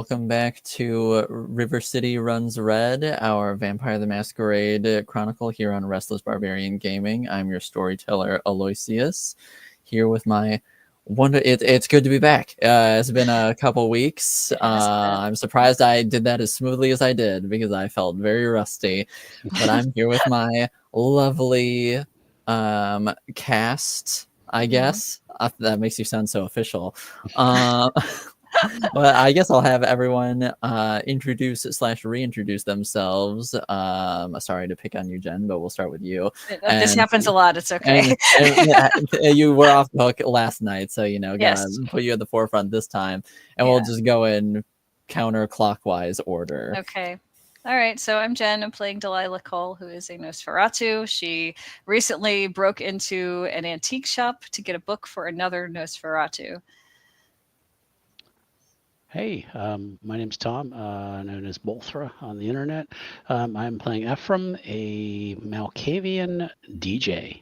welcome back to River City Runs Red, our Vampire the Masquerade chronicle here on Restless Barbarian Gaming. I'm your storyteller, Aloysius, here with my it's good to be back. It's been a couple weeks. I'm surprised I did that as smoothly as I did because I felt very rusty. But I'm here with my lovely cast, I guess. That makes you sound so official. Well, I guess I'll have everyone introduce/reintroduce themselves. Sorry to pick on you, Jen, but we'll start with you. This happens a lot. It's okay. You were off the hook last night, so gotta Yes. put you at the forefront this time, and we'll just go in counterclockwise order. Okay. All right, so I'm Jen. I'm playing Delilah Cole, who is a Nosferatu. She recently broke into an antique shop to get a book for another Nosferatu. Hey, my name's Tom, known as Bolthra on the internet. I'm playing Ephraim, a Malkavian DJ.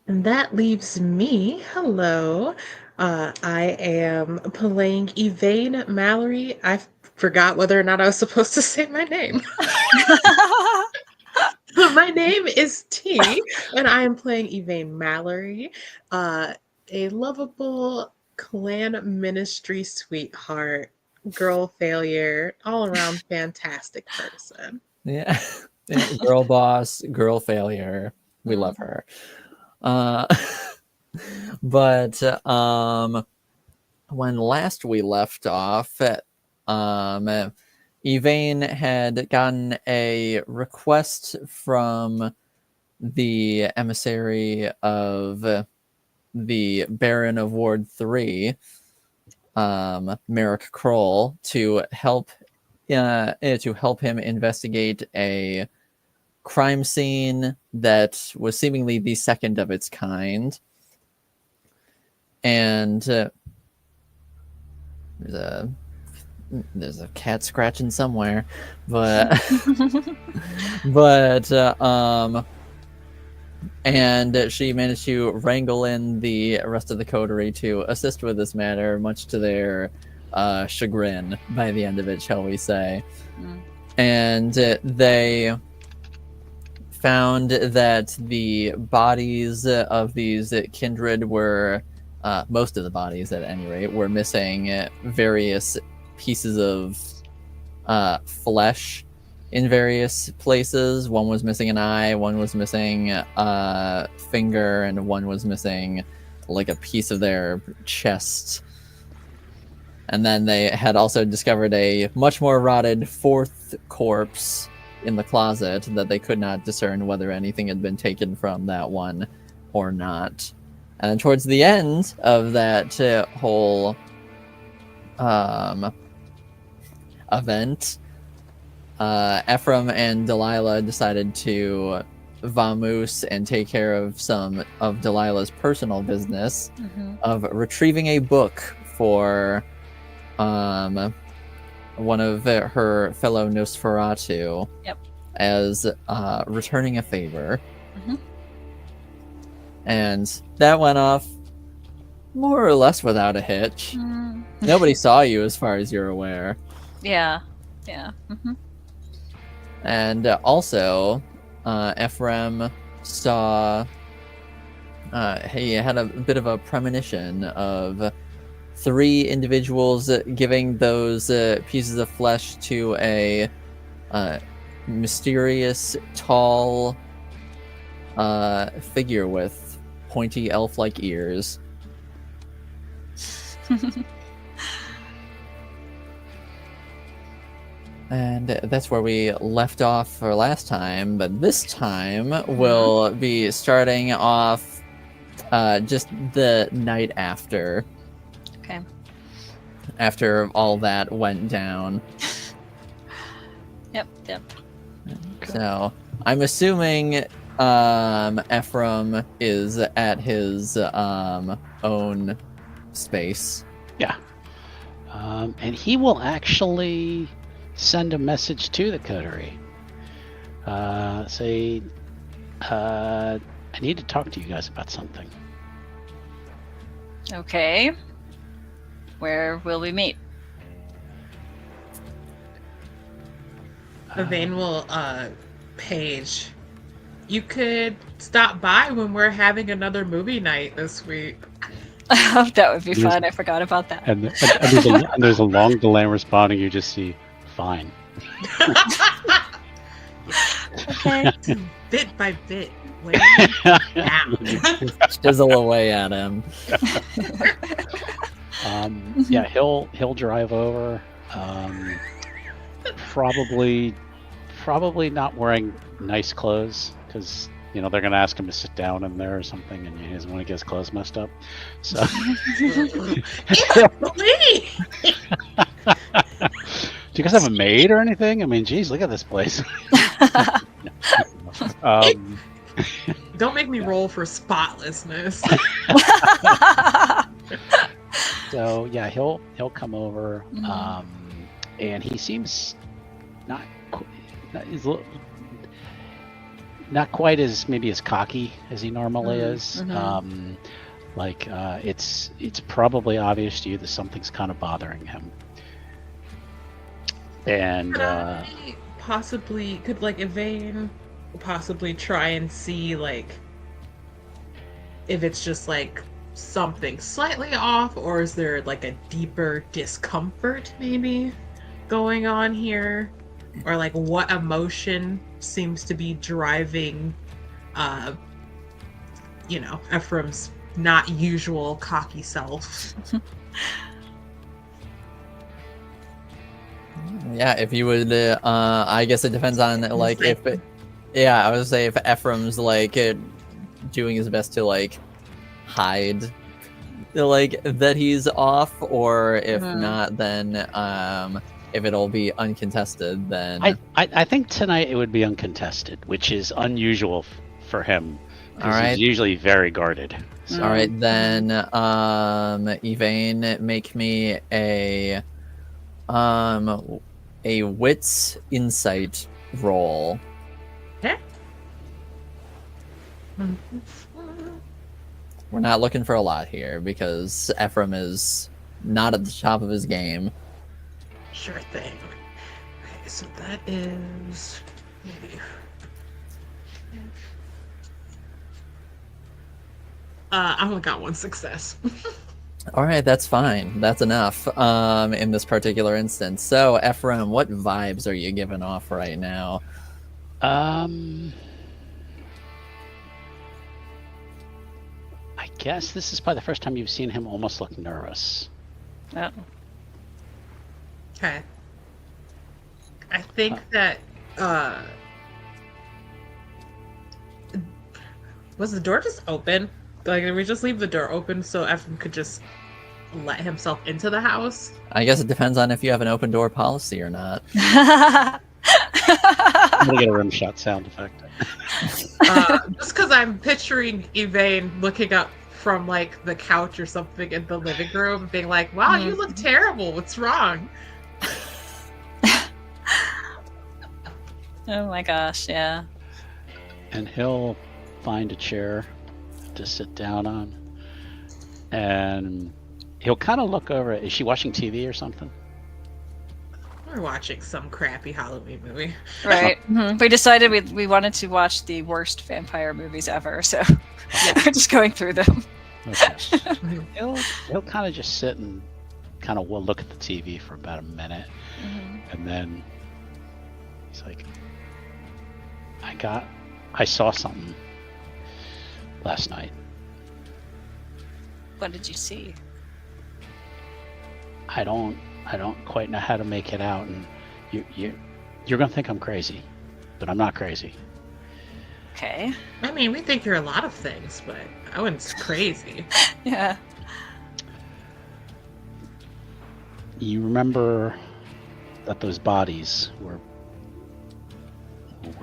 And that leaves me. Hello. I am playing Yvain Mallory. I forgot whether or not I was supposed to say my name. My name is T, and I am playing Yvain Mallory, a lovable clan ministry sweetheart, girl failure, all around fantastic person. Yeah. Girl boss, girl failure. We love her. But when last we left off, Yvain had gotten a request from the emissary of the Baron of Ward 3, Merrick Kroll, to help him investigate a crime scene that was seemingly the second of its kind. And there's a cat scratching somewhere, and she managed to wrangle in the rest of the coterie to assist with this matter, much to their chagrin by the end of it, shall we say. And they found that the bodies of these kindred were, most of the bodies at any rate, were missing various pieces of flesh in various places. One was missing an eye, one was missing a finger, and one was missing like a piece of their chest. And then they had also discovered a much more rotted fourth corpse in the closet that they could not discern whether anything had been taken from that one or not. And then towards the end of that whole event, Ephraim and Delilah decided to vamoose and take care of some of Delilah's personal business of retrieving a book for one of her fellow Nosferatu as returning a favor. And that went off more or less without a hitch. Nobody saw you as far as you're aware. Yeah. And also, Ephraim saw, he had a bit of a premonition of 3 individuals giving those pieces of flesh to a mysterious, tall figure with pointy elf-like ears. And that's where we left off for last time, but this time we'll be starting off just the night after. Okay. After all that went down. Yep. So I'm assuming Ephraim is at his own space. Yeah. And he will actually send a message to the coterie. Say, I need to talk to you guys about something. Okay. Where will we meet? Yvain will, Paige, you could stop by when we're having another movie night this week. That would be fun. I forgot about that. And there's a long delay in responding. You just see, fine. Okay. Bit by bit. Down. Chisel away at him. Yeah, he'll drive over. Probably not wearing nice clothes because they're gonna ask him to sit down in there or something, and he doesn't want to get his clothes messed up. So, do you guys have a maid or anything? I mean, geez, look at this place. Don't make me roll for spotlessness. So yeah, he'll come over, and he seems not quite as maybe as cocky as he normally is. It's probably obvious to you that something's kind of bothering him. And could Yvain possibly try and see if it's just something slightly off, or is there a deeper discomfort maybe going on here, or what emotion seems to be driving Ephraim's not usual cocky self. Yeah, if you would, I guess it depends on I was gonna say if Ephraim's doing his best to hide that he's off, or if not, then if it'll be uncontested, then I think tonight it would be uncontested, which is unusual for him. All right, he's usually very guarded. So. All right, then Yvain, make me a wits insight roll. Okay. We're not looking for a lot here because Ephraim is not at the top of his game. Sure thing. Okay, so that is maybe. I only got one success. All right, that's fine. That's enough in this particular instance. So, Ephraim, what vibes are you giving off right now? I guess this is probably the first time you've seen him almost look nervous. Oh. Okay. I think that was the door just open? Did we just leave the door open so Ephraim could just let himself into the house? I guess it depends on if you have an open door policy or not. I'm gonna get a rim shot sound effect. Just because I'm picturing Yvain looking up from the couch or something in the living room, being like, "Wow, you look terrible. What's wrong?" Oh my gosh, yeah. And he'll find a chair to sit down on, and he'll kind of look over. Is she watching TV or something? We're watching some crappy Halloween movie. Right. We decided we wanted to watch the worst vampire movies ever, so we're just going through them. Okay. He'll kind of just sit and kind of look at the TV for about a minute, and then he's like, I saw something last night. What did you see? I don't quite know how to make it out, and you're gonna think I'm crazy, but I'm not crazy. Okay. I mean, we think you're a lot of things, but I wouldn't say crazy. Yeah. You remember that those bodies were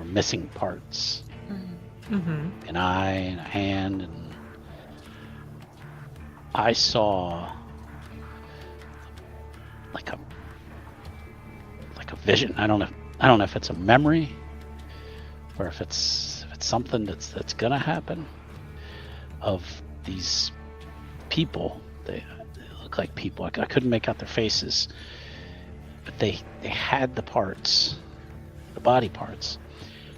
missing parts. An eye and a hand, and I saw like a vision. I don't know if it's a memory or if it's something that's gonna happen, of these people. They look like people. I couldn't make out their faces, but they had the parts, the body parts,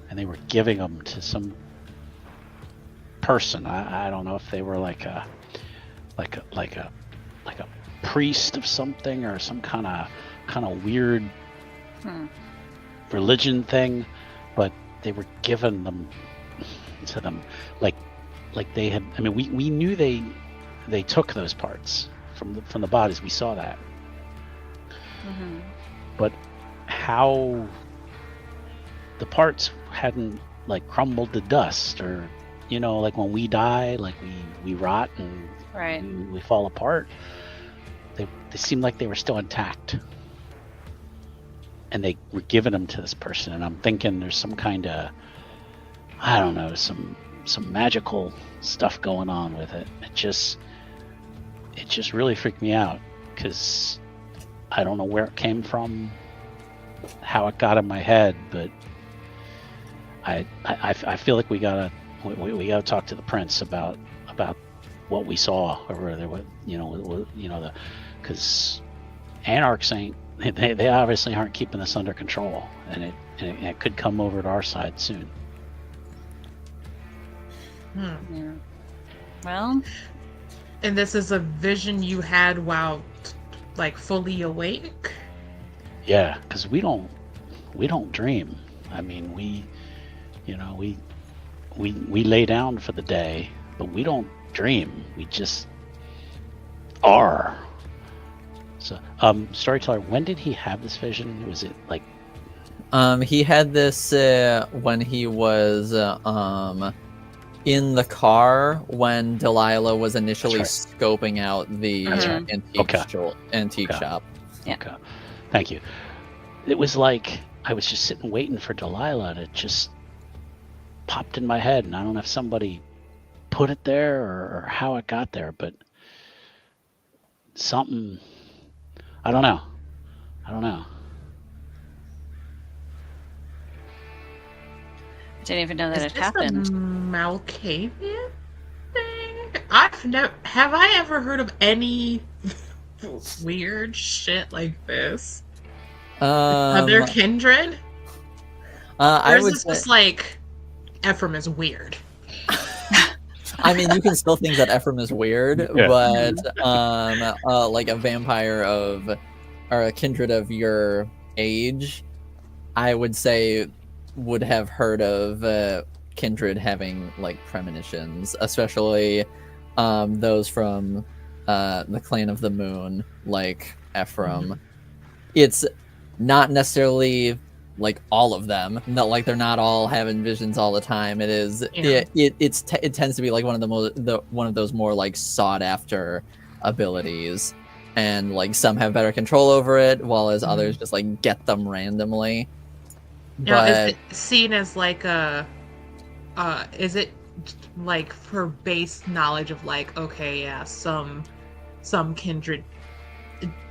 and they were giving them to some person. I don't know if they were like a priest of something or some kind of weird religion thing, but they were giving them to them like they had. I mean, we knew they took those parts from the bodies. We saw that, but how the parts hadn't like crumbled to dust, or like when we die, like we rot and we fall apart. They seemed like they were still intact, and they were giving them to this person. And I'm thinking there's some kind of, I don't know, some magical stuff going on with it. It just really freaked me out, because I don't know where it came from, how it got in my head, but I feel like we gotta talk to the prince about what we saw over there. Because anarchs ain't, they obviously aren't keeping this under control, and it could come over to our side soon. Yeah. Well, and this is a vision you had while like fully awake? Yeah, because we don't dream. I mean, we lay down for the day, but we don't dream. We just are. So, storyteller, when did he have this vision? Was it like? He had this when he was in the car when Delilah was initially scoping out the antique shop. Yeah. Okay. Thank you. It was like I was just sitting waiting for Delilah, and it just popped in my head, and I don't know if somebody put it there or how it got there, but something. I don't know. Didn't even know that it Is this happened. a Malkavian thing? Have I ever heard of any weird shit like this? Other Kindred? I Or would is this say, just like Ephraim is weird? I mean, you can still think that Ephraim is weird, but like a vampire or a kindred of your age, I would say would have heard of Kindred having like premonitions, especially those from the Clan of the Moon, like Ephraim. It's not necessarily like all of them, not like they're not all having visions all the time. It is it tends to be like one of those more like sought after abilities, and like some have better control over it, while as others just like get them randomly. Now, is it seen as like is it like for base knowledge of like, okay, yeah, some kindred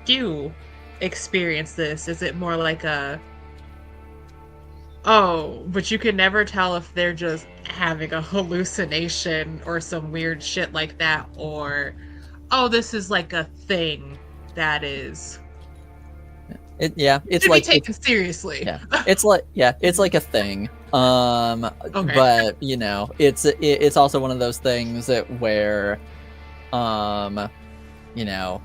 do experience this? Is it more like but you can never tell if they're just having a hallucination or some weird shit like that, or this is like a thing that is it's to like be taken seriously. It's like a thing. Okay. But it's also one of those things where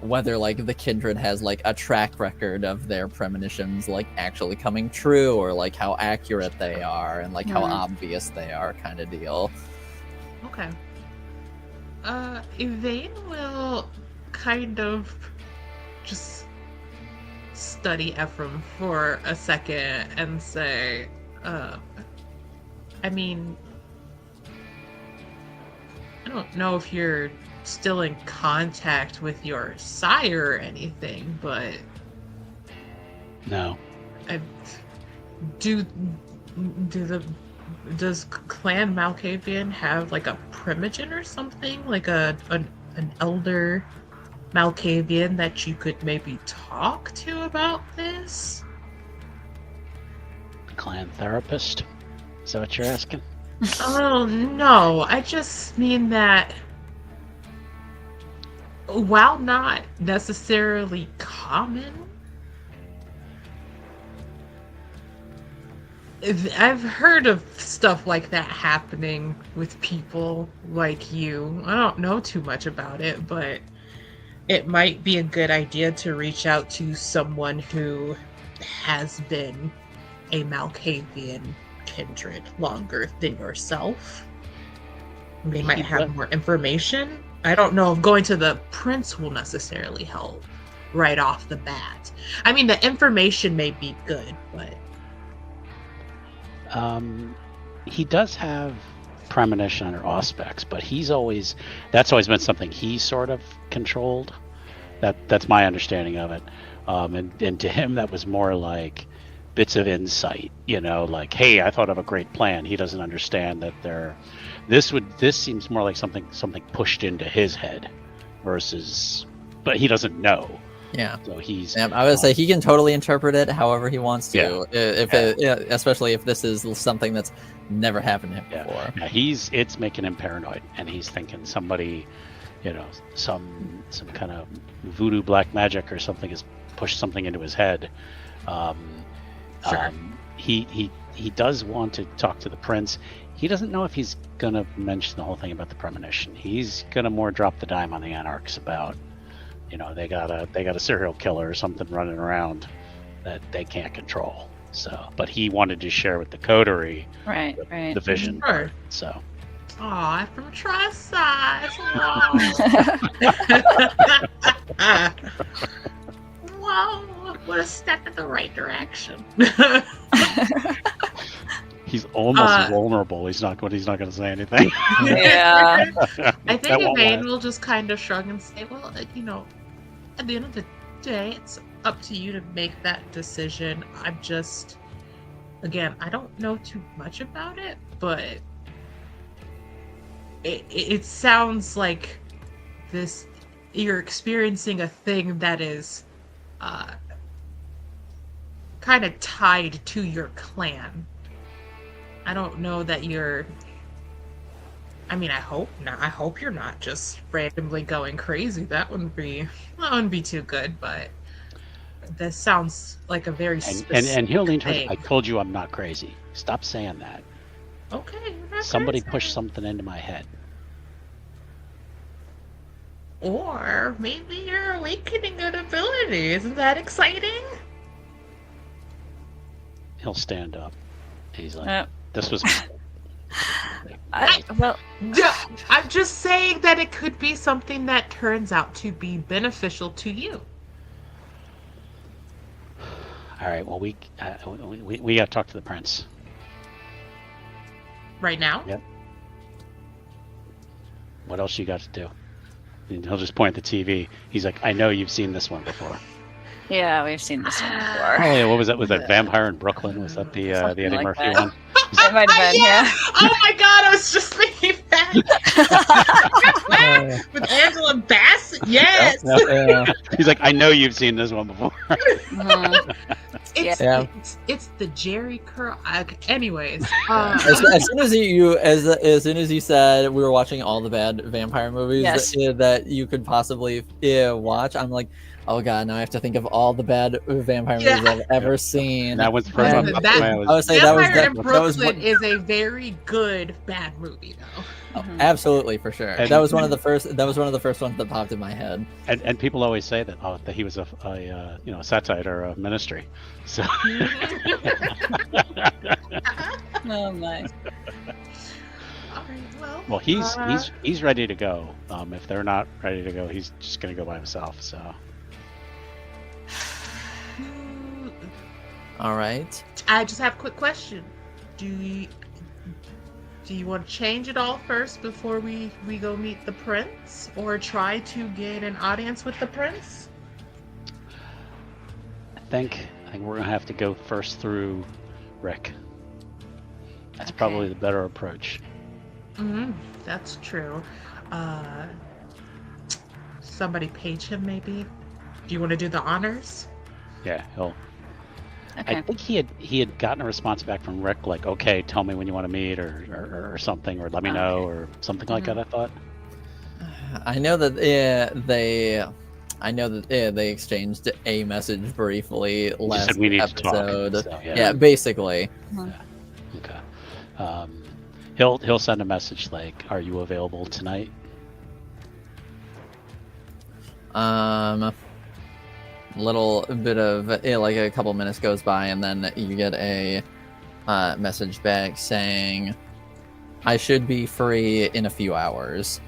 whether like the Kindred has like a track record of their premonitions like actually coming true, or like how accurate they are and like how obvious they are, kind of deal. Okay. Yvain will kind of just study Ephraim for a second and say, I mean, I don't know if you're still in contact with your sire or anything, but No. Does Clan Malkavian have like a primogen or something, like an elder Malkavian that you could maybe talk to about this? Clan therapist? Is that what you're asking? Oh no, I just mean that while not necessarily common, I've heard of stuff like that happening with people like you. I don't know too much about it, but it might be a good idea to reach out to someone who has been a Malkavian kindred longer than yourself. They might have more information. I don't know if going to the prince will necessarily help right off the bat. I mean, the information may be good, but... he does have premonition under auspex, but that's always been something he's sort of controlled. That's my understanding of it. And to him, that was more like bits of insight, like, hey, I thought of a great plan. He doesn't understand that this seems more like something pushed into his head but he doesn't know. Yeah. So he's. Yeah, I would say he can totally interpret it however he wants to. Especially if this is something that's never happened to him before. Yeah, it's making him paranoid, and he's thinking somebody, some kind of voodoo black magic or something has pushed something into his head. Sure. He does want to talk to the prince. He doesn't know if he's gonna mention the whole thing about the premonition. He's gonna more drop the dime on the anarchs about. They got a serial killer or something running around that they can't control. So, but he wanted to share with the coterie the vision. Sure. So. Aw, from Tri-Size. Wow, what a step in the right direction. He's almost vulnerable. He's not going to say anything. Yeah. I think Yvain will just kind of shrug and say, well, at the end of the day, it's up to you to make that decision. I'm just, again, I don't know too much about it, but it sounds like you're experiencing a thing that is kind of tied to your clan. I don't know that you're... I mean, I hope not. I hope you're not just randomly going crazy. That wouldn't be too good, but this sounds like a very specific and he'll lean towards, thing. I told you I'm not crazy. Stop saying that. Okay, you're not Somebody crazy. pushed something into my head. Or maybe you're awakening an ability. Isn't that exciting? He'll stand up. He's like, this was... I'm just saying that it could be something that turns out to be beneficial to you. All right. Well, we got to talk to the prince. Right now? Yep. What else you got to do? And he'll just point at the TV. He's like, I know you've seen this one before. Yeah, we've seen this one before. Oh yeah, what was that? Was that Vampire in Brooklyn? Was that the Eddie like Murphy that. one? It might have been, yeah. Oh my god, I was just thinking that. With Angela Bassett, yes. Yeah. He's like, I know you've seen this one before. Mhm. It's the Jerry Curl. Anyways, As soon as you said we were watching all the bad vampire movies that you could possibly watch, I'm like, oh god, now I have to think of all the bad vampire movies I've ever seen. That was the first one. I would say Vampire in that was Brooklyn is a very good bad movie, though. Absolutely, for sure. And- That was one of the first ones that popped in my head. And people always say that that he was a satire or a ministry. So Oh my. All right, well, he's ready to go. If they're not ready to go, he's just gonna go by himself. So All right. I just have a quick question. Do you want to change it all first before we go meet the prince, or try to get an audience with the prince? I think we're gonna have to go first through Rick. That's probably the better approach. That's true. Somebody page him, maybe. Do you want to do the honors? Yeah, he'll. Okay. I think he had gotten a response back from Rick, like, okay, tell me when you want to meet, or something, or let me know, or something like that. I thought. I know that they exchanged a message briefly last said we need episode. to talk, so, yeah, basically. Okay. He'll send a message like, "Are you available tonight?" Little bit of like a couple minutes goes by, and then you get a message back saying, "I should be free in a few hours."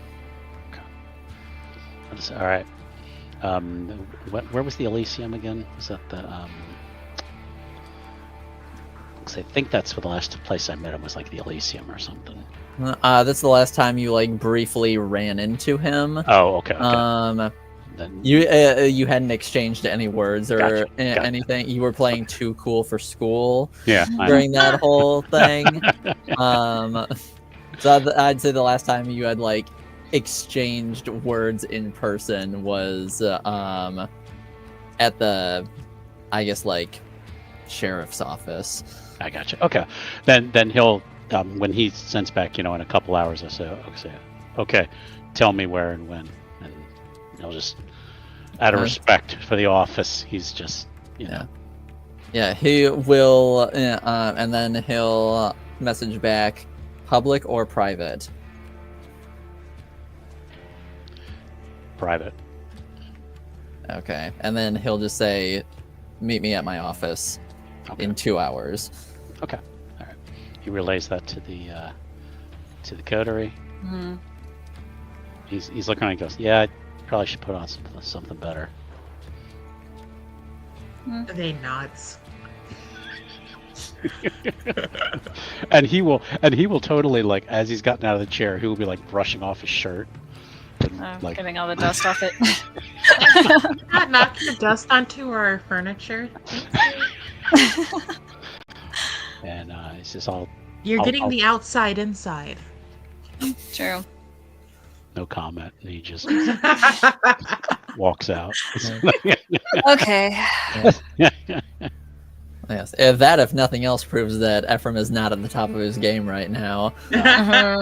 All right. Where was the Elysium again? Was that the? 'Cause I think that's the last place I met him was like the Elysium or something. That's the last time you like briefly ran into him. Oh, okay. Then... You hadn't exchanged any words or Gotcha. anything. You were playing too cool for school. Yeah. During that whole thing. So I'd say the last time you had like exchanged words in person was at the, I guess, like sheriff's office. I gotcha. Okay, then he'll when he sends back, in a couple hours or so, okay, tell me where and when, and he'll just, out of respect for the office, he's just, Yeah, he will, and then he'll message back, public or private. Private. Okay, and then he'll just say, meet me at my office in 2 hours. Okay, all right. He relays that to the coterie. Mm-hmm. He's looking and he goes, yeah, I probably should put on something better. Are they nuts? and he will totally, like, as he's gotten out of the chair, he will be like brushing off his shirt. And, like, getting all the dust off it. Not knocking the dust onto our furniture. And it's just all. You're getting the outside inside. True. No comment. And he just walks out. Okay. Yes, that, if nothing else, proves that Ephraim is not at the top of his game right now. No,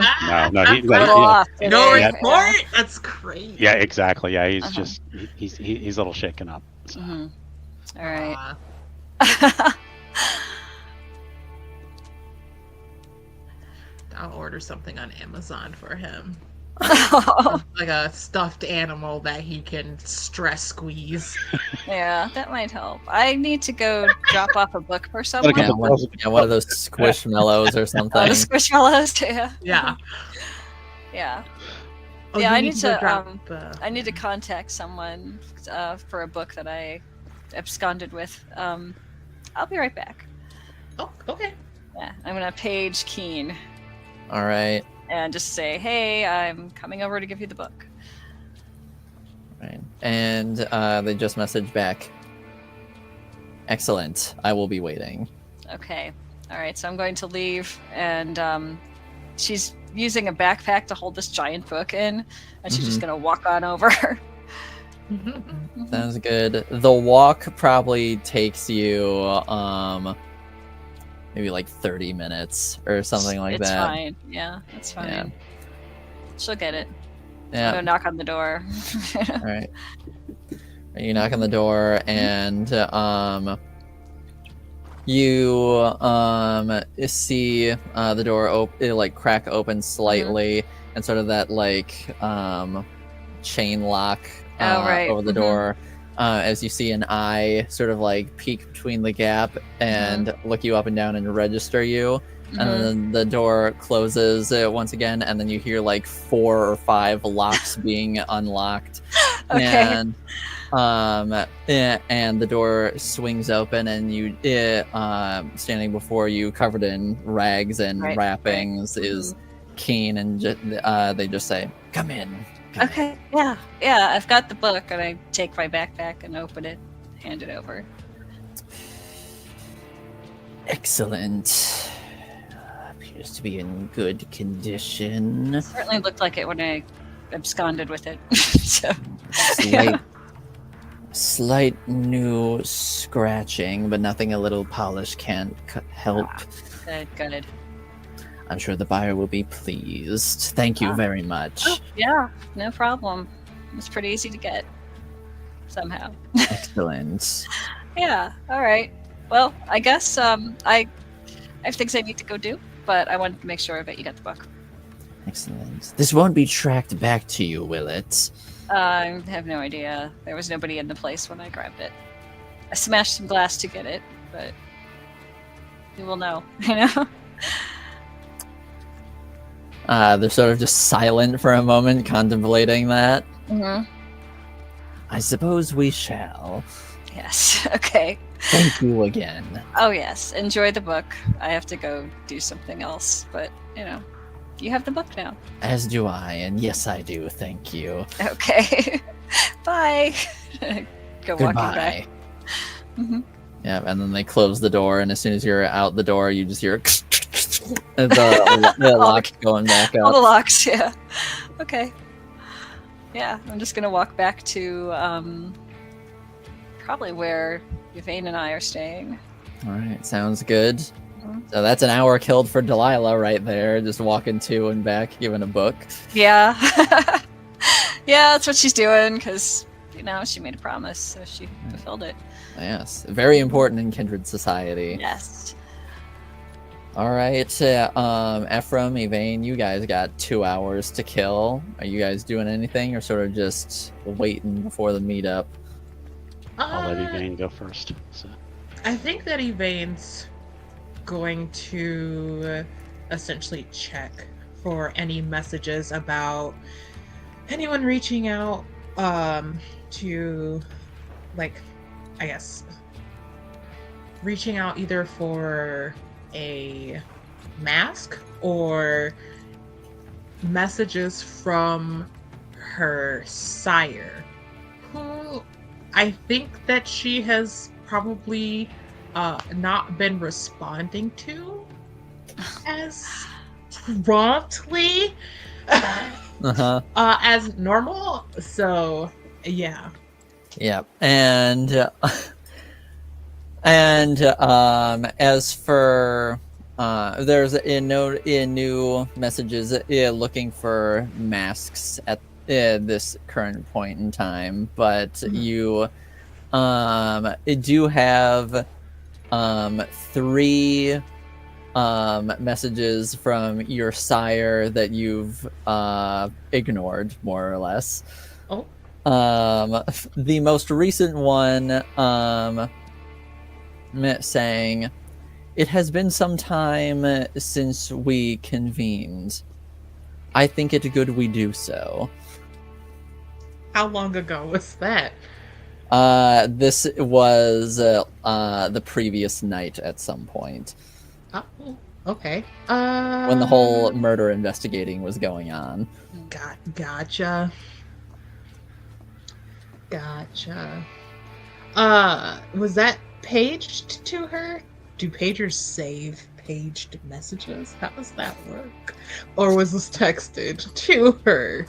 no report. That's crazy. Yeah, exactly. Yeah, he's just he's a little shaken up. So. All right. I'll order something on Amazon for him. Like a stuffed animal that he can stress squeeze. Yeah, that might help. I need to go drop off a book for someone. Yeah, one of those squishmallows or something. Oh, the squishmallows, yeah. Yeah. Yeah. Oh, yeah, you I need to I need to yeah. contact someone for a book that I absconded with. I'll be right back. Oh, okay. Yeah, I'm gonna page Keen. All right. And just say, hey, I'm coming over to give you the book. Right. And they just messaged back. Excellent. I will be waiting. Okay. All right. So I'm going to leave, and she's using a backpack to hold this giant book in, and she's just going to walk on over. Sounds good. The walk probably takes you maybe like 30 minutes or something like that. It's fine. Yeah, it's fine. Yeah. She'll get it. Yeah. Go knock on the door. All right. You knock on the door, and you see the door crack open slightly, and sort of that like chain lock over the door. As you see an eye sort of like peek between the gap and look you up and down and register you. And then the door closes once again, and then you hear like 4 or 5 locks being unlocked. Okay. And the door swings open, and you standing before you, covered in rags and wrappings, is Keen, and they just say, "Come in." Okay, yeah, I've got the book, and I take my backpack and open it, hand it over. Excellent. Appears to be in good condition. It certainly looked like it when I absconded with it. So. Slight new scratching, but nothing a little polish can't help. Good. I'm sure the buyer will be pleased. Thank you very much. Oh, yeah, no problem. It's pretty easy to get somehow. Excellent. Yeah, all right. Well, I guess I have things I need to go do, but I wanted to make sure that you got the book. Excellent. This won't be tracked back to you, will it? I have no idea. There was nobody in the place when I grabbed it. I smashed some glass to get it, but you will know, you know? They're sort of just silent for a moment, contemplating that. Mm-hmm. I suppose we shall. Yes, okay. Thank you again. Oh, yes. Enjoy the book. I have to go do something else, but, you know, you have the book now. As do I, and yes, I do. Thank you. Okay. Bye. Go walking Goodbye. back. Mm-hmm. Yeah, and then they close the door, and as soon as you're out the door, you just hear the lock going back All the up. locks, yeah. Okay. Yeah, I'm just gonna walk back to probably where Yvain and I are staying. All right, sounds good. Mhm. So that's an hour killed for Delilah right there, just walking to and back, giving a book. Yeah. Yeah, that's what she's doing, because, you know, she made a promise, so she fulfilled it. Yes, very important in Kindred society. Yes. All right, Ephraim, Yvain, you guys got 2 hours to kill. Are you guys doing anything, or sort of just waiting before the meetup? I'll let Yvain go first. So. I think that Yvain's going to essentially check for any messages about anyone reaching out to, like, I guess, reaching out either for a mask or messages from her sire, who I think that she has probably not been responding to as promptly as normal. So yeah. Yeah, and as for there's a note in new messages looking for masks at this current point in time, but you do have 3 messages from your sire that you've ignored, more or less. Oh. The most recent one saying, "It has been some time since we convened. I think it good we do so." How long ago was that? This was the previous night at some point. Oh, okay. When the whole murder investigating was going on. Gotcha. Was that paged to her? Do pagers save paged messages? How does that work? Or was this texted to her?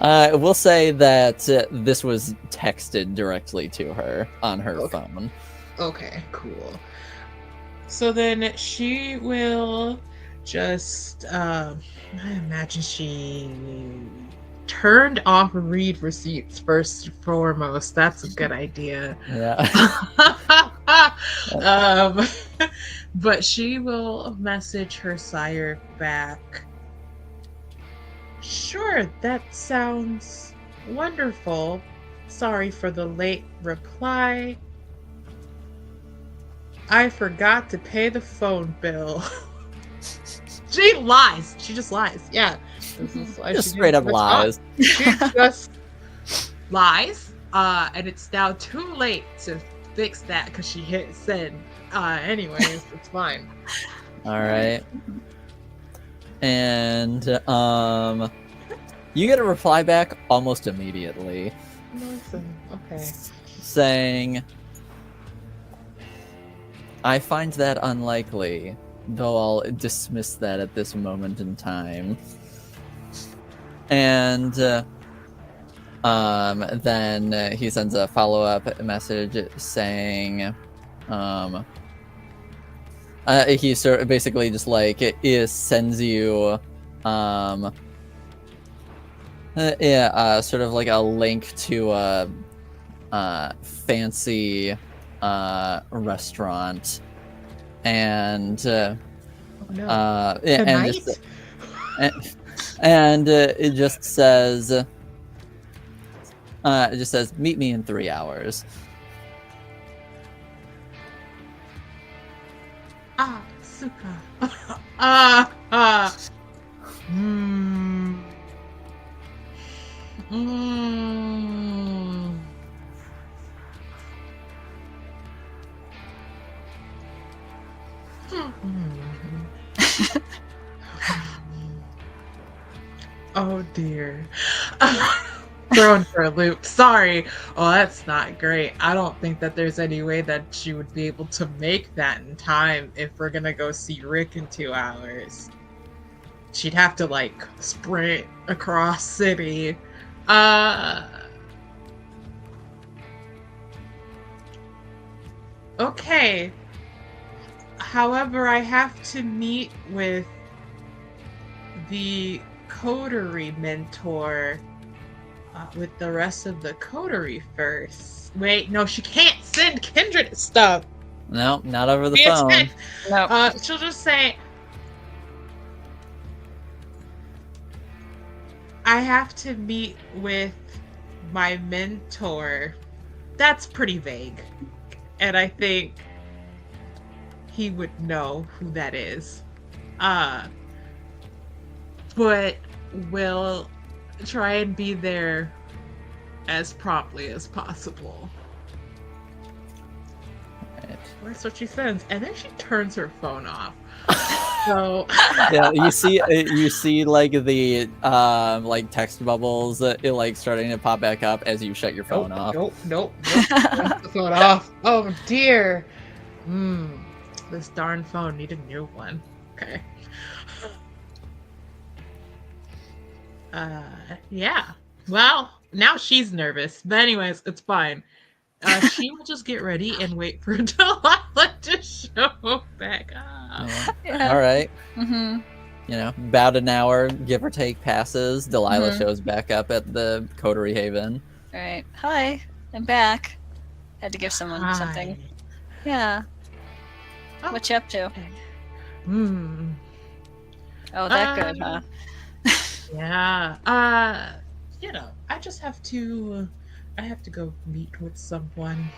We'll say that this was texted directly to her on her phone. Okay, cool. So then she will just, I imagine she turned off read receipts first and foremost. That's a good idea. Yeah. But she will message her sire back. Sure, that sounds wonderful. Sorry for the late reply. I forgot to pay the phone bill. She lies. She just lies. Yeah. This is why Just she straight up didn't lies. respond. She just lies. And it's now too late to fix that because she hit send. Anyways, it's fine. All right. And you get a reply back almost immediately. Listen, okay. Saying, "I find that unlikely, though I'll dismiss that at this moment in time." And then he sends a follow-up message saying, He sort of basically just like sends you, sort of like a link to a fancy restaurant, and and it just says meet me in 3 hours. Super. Mm. Mm. Oh dear. Thrown for a loop. Sorry. Oh, that's not great. I don't think that there's any way that she would be able to make that in time if we're gonna go see Rick in 2 hours. She'd have to like sprint across city. Okay. However, I have to meet with the coterie mentor with the rest of the coterie first. Wait, no, she can't send Kindred stuff. No, not over the phone. No. She'll just say, I have to meet with my mentor. That's pretty vague. And I think he would know who that is. But we'll try and be there as promptly as possible. Right. That's what she says. And then she turns her phone off. So yeah, you see like the like text bubbles like starting to pop back up as you shut your phone off. Nope. Turn the phone off. Oh dear. This darn phone need a new one. Okay. Yeah. Well, now she's nervous. But anyways, it's fine. She will just get ready and wait for Delilah to show back up. Yeah. All right. Mm-hmm. You know, about an hour, give or take, passes. Delilah shows back up at the Coterie Haven. All right. Hi, I'm back. Had to give someone something. Yeah. Oh. What you up to? Oh, that good, huh? Yeah. You know, I just have to. I have to go meet with someone.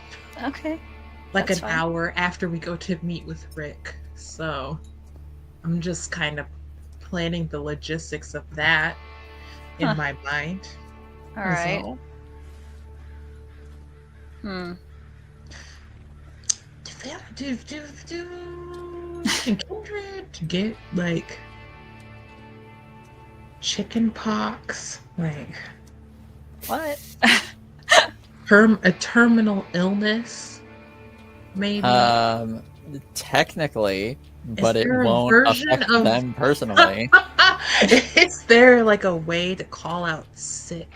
Okay. Like That's an fine. hour after we go to meet with Rick. So I'm just kind of planning the logistics of that in my mind. All right. Can Kindred get like chicken pox? Like What? a terminal illness? Maybe. Technically, but it there a won't version affect of- them personally. Is there like a way to call out sick?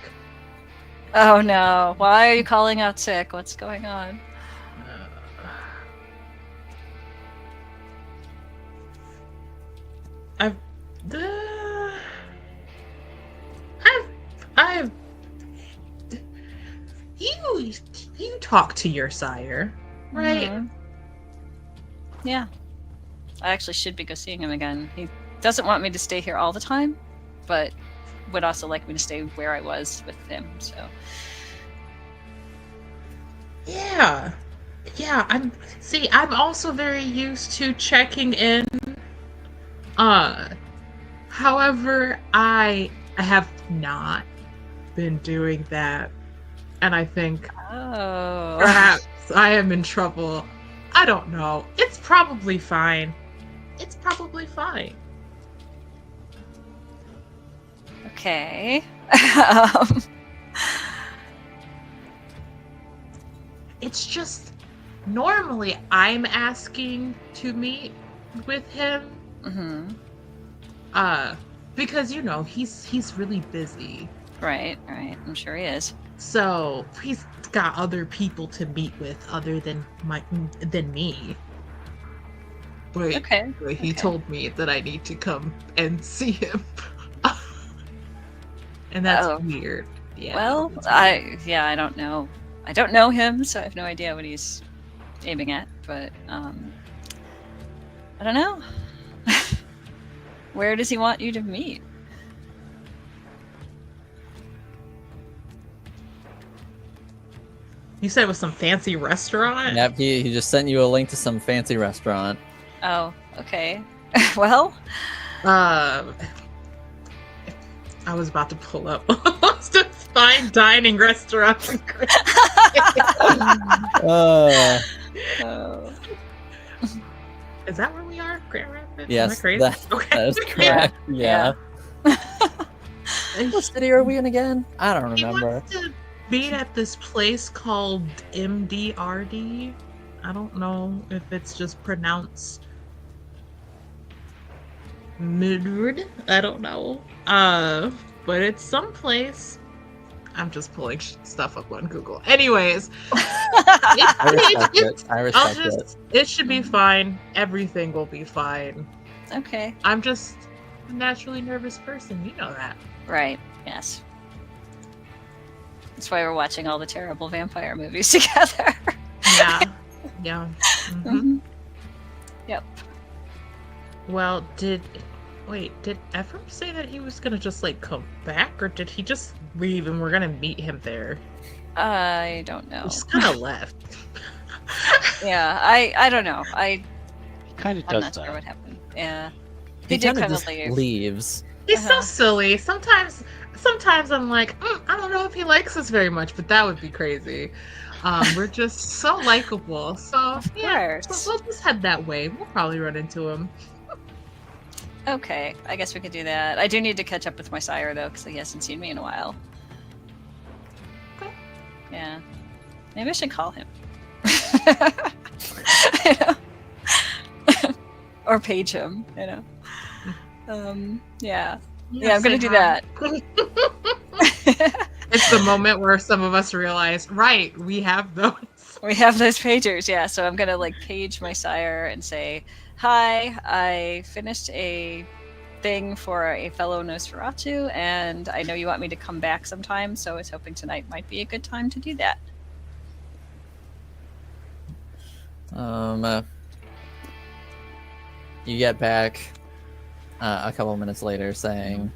Oh no! Why are you calling out sick? What's going on? You talk to your sire, right? Mhm. Yeah. I actually should be go seeing him again. He doesn't want me to stay here all the time, but would also like me to stay where I was with him. So. Yeah. I'm also very used to checking in. However, I have not been doing that, and I think perhaps I am in trouble. I don't know. It's probably fine. Okay. It's just normally I'm asking to meet with him. Because you know he's really busy. Right. I'm sure he is. So he's got other people to meet with other than me. Wait, Okay. he told me that I need to come and see him. And that's weird. Yeah. Well, I don't know. I don't know him, so I have no idea what he's aiming at, but I don't know. Where does he want you to meet? You said it was some fancy restaurant? Yep, he just sent you a link to some fancy restaurant. Oh, okay. Well, I was about to pull up a fine dining restaurant. Oh. Is that where we are? Grand Rapids? Yes, Am I crazy? that is correct. Yeah. Yeah. What city are we in again? I don't He remember. wants to meet at this place called MDRD. I don't know if it's just pronounced Midward. I don't know. But it's someplace. I'm just pulling stuff up on Google. Anyways, I respect it. it should be fine. Everything will be fine. okay. I'm just a naturally nervous person. You know that. Right. Yes. That's why we're watching all the terrible vampire movies together. Yeah. Yeah. Mhm. Mhm. Yep. Well, did Ephraim say that he was gonna just like come back, or did he just leave and we're gonna meet him there? I don't know. He just kind of left. Yeah, I don't know. He kind of I'm does not that. sure what happened. Yeah. He He did kinda kind of just leave. leaves. He's so Uh-huh. silly. Sometimes I'm like, I don't know if he likes us very much, but that would be crazy. We're just so likable. So yeah, course. we'll just head that way. We'll probably run into him. Okay, I guess we could do that. I do need to catch up with my sire, though, because he hasn't seen me in a while. Okay. Yeah. Maybe I should call him. Or page him, you know. Yeah. Yeah, I'm gonna do that. It's the moment where some of us realize, right, we have those. We have those pagers, yeah. So I'm gonna like page my sire and say, "Hi, I finished a thing for a fellow Nosferatu, and I know you want me to come back sometime. So I was hoping tonight might be a good time to do that." You get back a couple minutes later saying,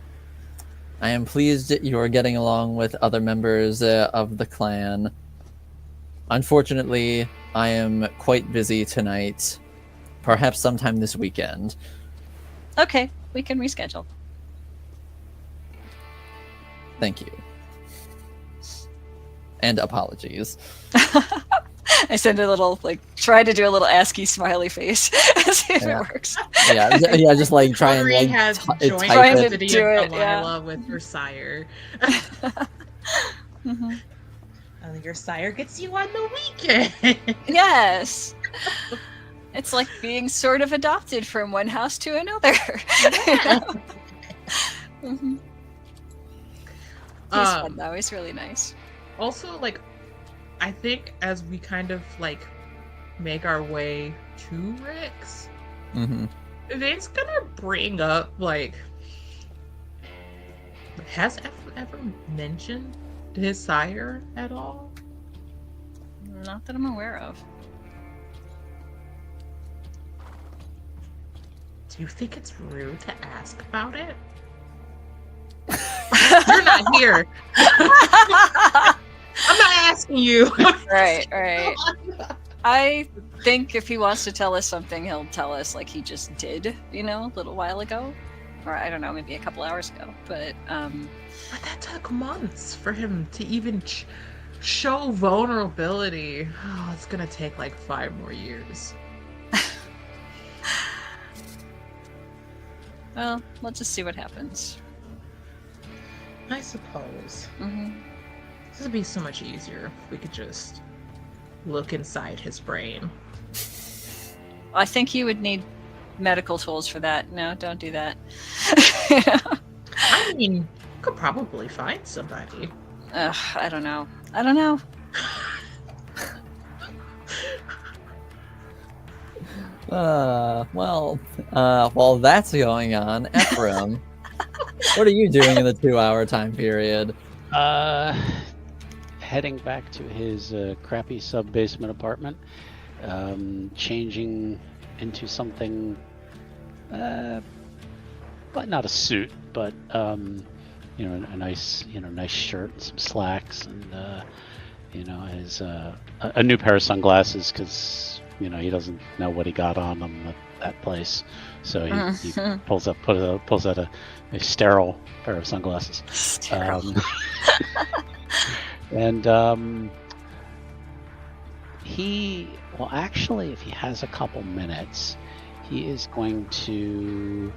I am pleased you are getting along with other members of the clan. Unfortunately, I am quite busy tonight. Perhaps sometime this weekend. Okay, we can reschedule. Thank you. And apologies. I send a little, like, try to do a little ASCII smiley face and see if it works. Yeah, just like try and Marie like has joined type to it. City do and it, yeah. Delilah with her sire. Mhm. And your sire gets you on the weekend. Yes. It's like being sort of adopted from one house to another. Mhm. He's fun though. He's really nice. Also, like, I think as we kind of like make our way to Rick's, Mm-hmm. Vane's gonna bring up like, has ever mentioned his sire at all? Not that I'm aware of. Do you think it's rude to ask about it? You're not here. I'm not asking you. Right. I think if he wants to tell us something, he'll tell us like he just did, you know, a little while ago. Or I don't know, maybe a couple hours ago. But But that took months for him to even show vulnerability. Oh, it's gonna take like 5 more years. well, let's just see what happens. I suppose. Hmm. This would be so much easier if we could just look inside his brain. I think you would need medical tools for that. No, don't do that. I mean, you could probably find somebody. Ugh, I don't know. While that's going on, Ephraim, what are you doing in the 2-hour time period? Heading back to his crappy sub-basement apartment, changing into something, but not a suit, but a nice shirt and some slacks, and his a new pair of sunglasses because he doesn't know what he got on them at that place, so he pulls out a sterile pair of sunglasses. Sterile. And actually, if he has a couple minutes, he is going to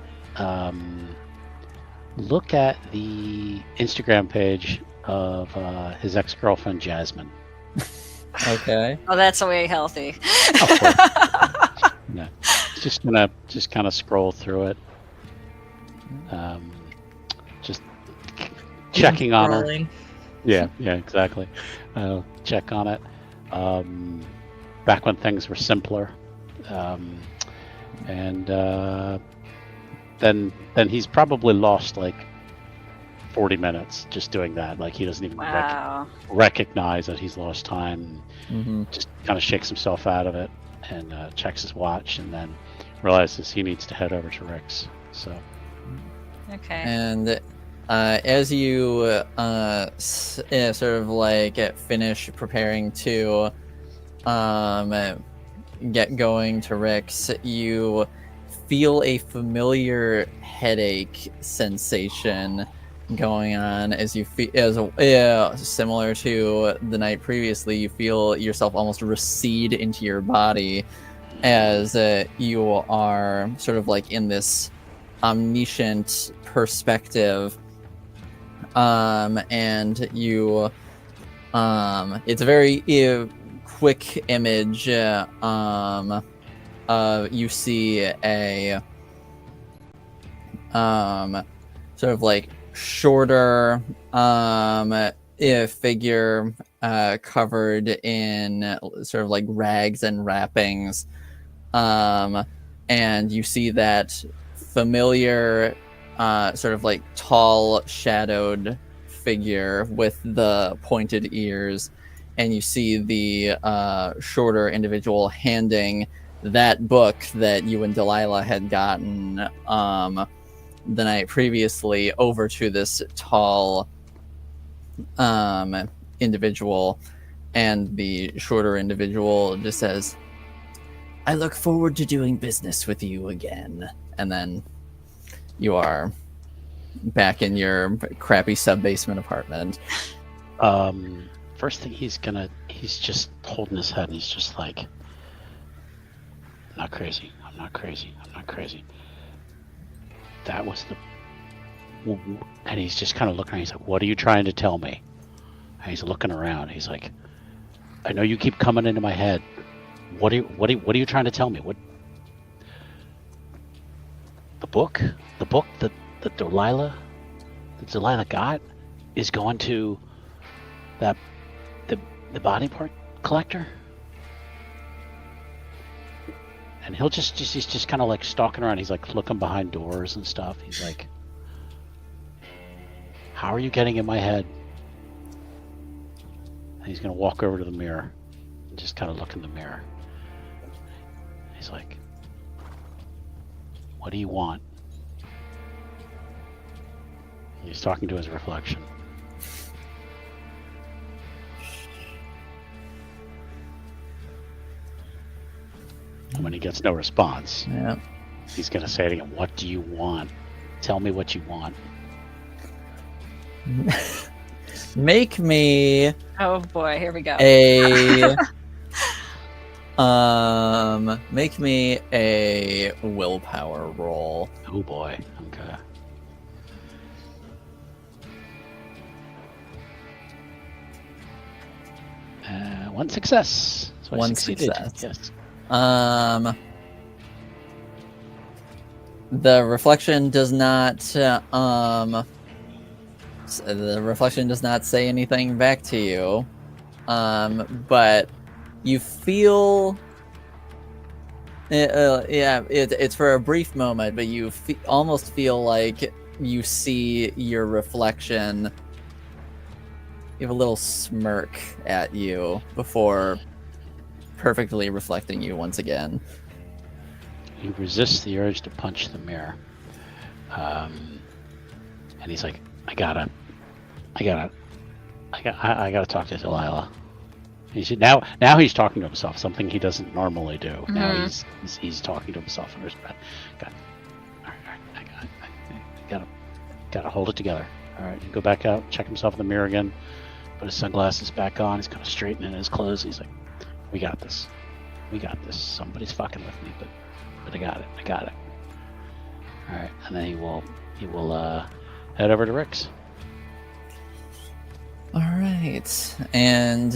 look at the Instagram page of his ex-girlfriend Jasmine. Okay. Oh, that's way healthy. Of course. Yeah. Just kind of scroll through it. Just checking on her. Scrolling. Yeah, exactly. Check on it. Back when things were simpler, and then he's probably lost like 40 minutes just doing that. Like he doesn't even recognize that he's lost time. Mm-hmm. Just kind of shakes himself out of it and checks his watch, and then realizes he needs to head over to Rick's. So. Okay. And as you sort of like finish preparing to get going to Rick's, you feel a familiar headache sensation going on as you feel similar to the night previously. You feel yourself almost recede into your body as you are sort of like in this omniscient perspective, and you it's a very quick image. You see a sort of like shorter figure covered in sort of like rags and wrappings, and you see that familiar sort of like tall shadowed figure with the pointed ears, and you see the shorter individual handing that book that you and Delilah had gotten the night previously over to this tall individual, and the shorter individual just says, "I look forward to doing business with you again." And then you are back in your crappy sub-basement apartment. First thing he's just holding his head and he's just like, I'm not crazy. That was and he's just kind of looking around. He's like, what are you trying to tell me? And he's looking around. He's like, I know you keep coming into my head. What are you trying to tell me? What? The book that Delilah got is going to the body part collector, and he's just kind of like stalking around. He's like looking behind doors and stuff. He's like, how are you getting in my head? And he's gonna walk over to the mirror and just kind of look in the mirror. He's like, what do you want? And he's talking to his reflection. And when he gets no response, he's gonna say it again. What do you want? Tell me what you want. Make me. Oh boy, here we go. Make me a willpower roll. Oh boy. Okay. One success. So One I succeeded. success. Yes. The reflection does not say anything back to you, but you feel It's for a brief moment, but you almost feel like you see your reflection. You have a little smirk at you before perfectly reflecting you once again. He resists the urge to punch the mirror. And he's like, I gotta talk to Delilah. Now he's talking to himself, something he doesn't normally do. Mm-hmm. Now he's talking to himself under his breath. I gotta hold it together. All right, go back out, check himself in the mirror again, put his sunglasses back on. He's kind of straightening his clothes. He's like, we got this. Somebody's fucking with me, but I got it. All right, and then he will head over to Rick's. All right, and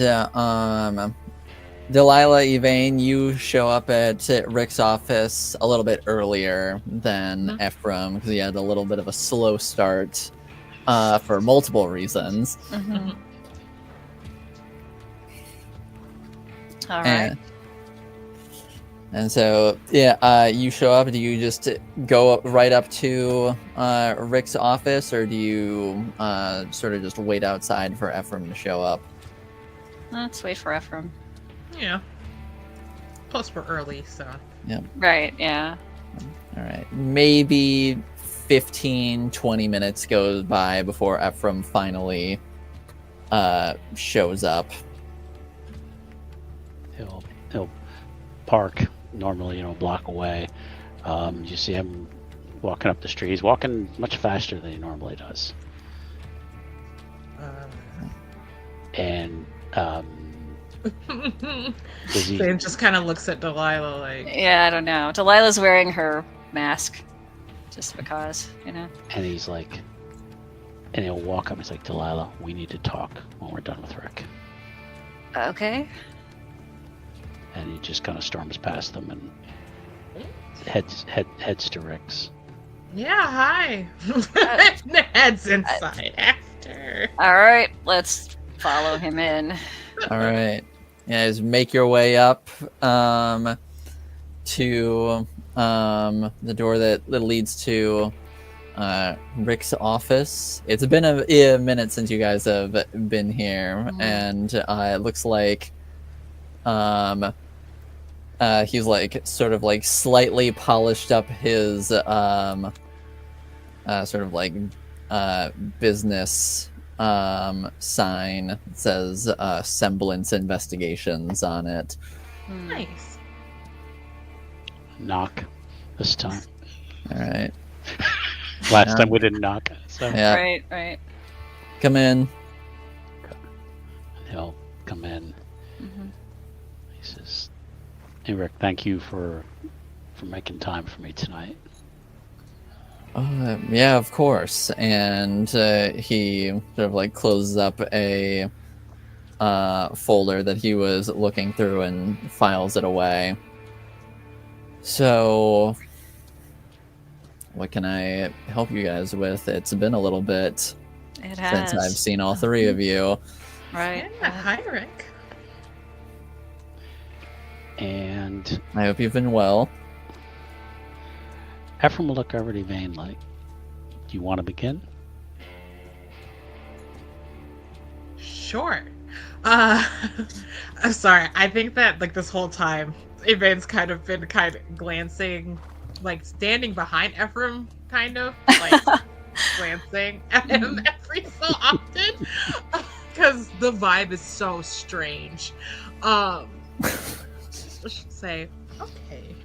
Delilah, Yvain, you show up at Rick's office a little bit earlier than Ephraim because he had a little bit of a slow start for multiple reasons. Mm-hmm. All right. And so, you show up. Do you just go right up to Rick's office, or do you sort of just wait outside for Ephraim to show up? Let's wait for Ephraim. Yeah. Plus, we're early, so. Yeah. Right, yeah. All right. Maybe 15, 20 minutes goes by before Ephraim finally shows up. He'll park normally, a block away. You see him walking up the street. He's walking much faster than he normally does. And Sam just kind of looks at Delilah like... Yeah, I don't know. Delilah's wearing her mask. Just because, And he's like... And he'll walk up. He's like, Delilah, we need to talk when we're done with Rick. Okay. And he just kind of storms past them and heads to Rick's. Yeah, hi. Heads inside after. All right, let's follow him in. All right. Yeah, just make your way up to the door that leads to Rick's office. It's been a minute since you guys have been here, and it looks like he's like sort of like slightly polished up his sort of like business sign that says Semblance Investigations on it. Nice. Knock this time. All right. Last time we didn't knock. So. Yeah. Right. Come in. He'll come in. Mm-hmm. He says, "Hey Rick, thank you for making time for me tonight." Yeah, of course. And he sort of like closes up a folder that he was looking through and files it away. So, what can I help you guys with? It's been a little bit since I've seen all three of you. Right. Yeah, hi, Rick. And I hope you've been well. Ephraim will look over to Yvain like, do you want to begin? Sure. I'm sorry. I think that like this whole time, Yvain's kind of been glancing, like standing behind Ephraim, kind of like glancing at him every so often, because the vibe is so strange. I should say, okay,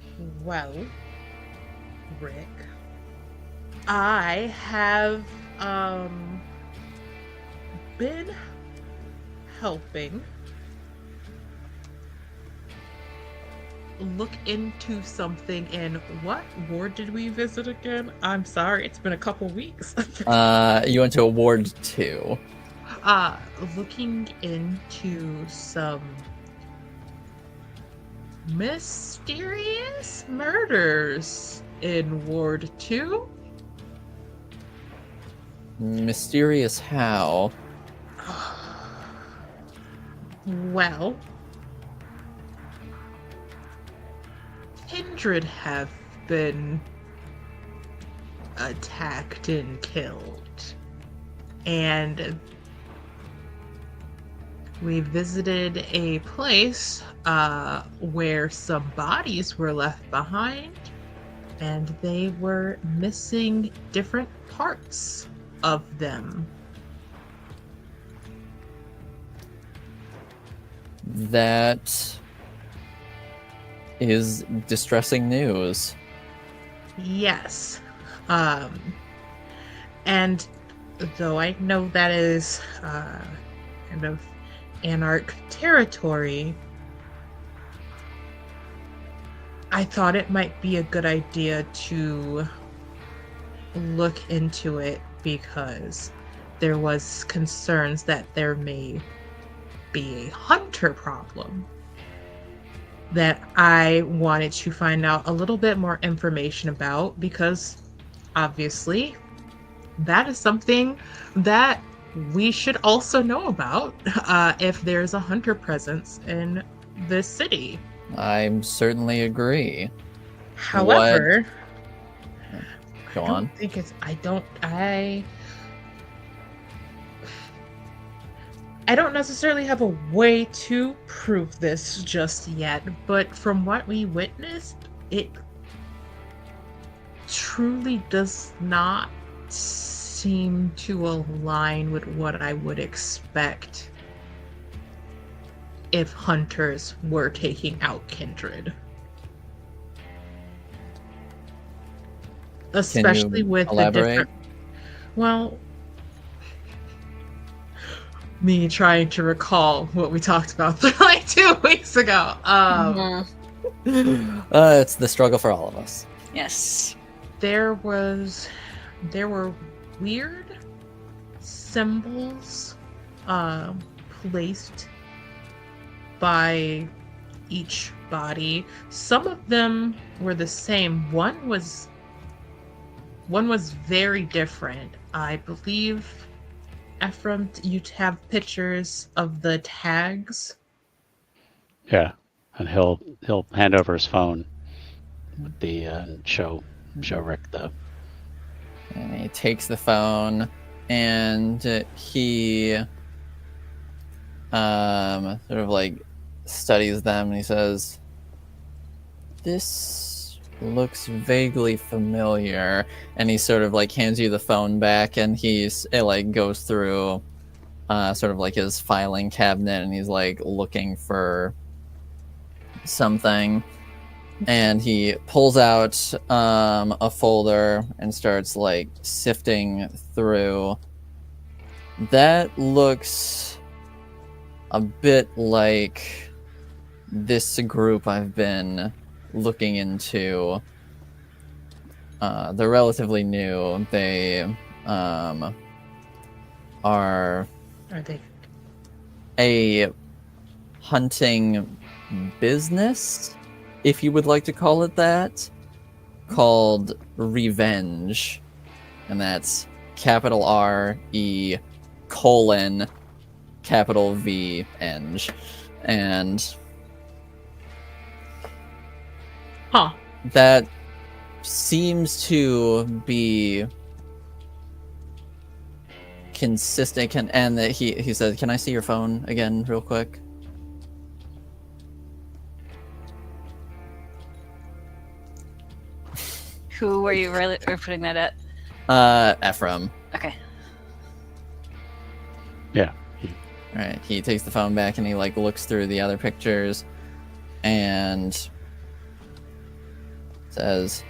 well, Rick, I have been helping look into something in what ward did we visit again? I'm sorry, it's been a couple weeks. You went to Ward 2. Looking into some mysterious murders in Ward 2. Mysterious how? Well, Kindred Kindred have been attacked and killed. And we visited a place where some bodies were left behind, and they were missing different parts of them. That is distressing news. Yes. And though I know that is kind of anarch territory, I thought it might be a good idea to look into it because there was concerns that there may be a hunter problem that I wanted to find out a little bit more information about, because obviously that is something that we should also know about if there's a hunter presence in this city. I certainly agree. However, Go on. I don't necessarily have a way to prove this just yet, but from what we witnessed, it truly does not seem to align with what I would expect if hunters were taking out Kindred. Especially with elaborate? the different... Well, me trying to recall what we talked about like 2 weeks ago. It's the struggle for all of us. Yes. There were weird symbols placed by each body. Some of them were the same. One was very different. I believe, Ephraim, you have pictures of the tags. Yeah, and he'll hand over his phone with the show Rick the. And he takes the phone and he sort of like studies them and he says, "This looks vaguely familiar." And he sort of like hands you the phone back and it like goes through sort of like his filing cabinet and he's like looking for something. And he pulls out a folder and starts like sifting through. That looks a bit like this group I've been looking into. They're relatively new. They are they a hunting business, if you would like to call it that, called Revenge. And that's capital R-E colon capital V-eng. And that seems to be consistent. And that he says, "Can I see your phone again real quick?" Who were you really putting that at? Ephraim. Okay. Yeah. All right. He takes the phone back and he like looks through the other pictures and says,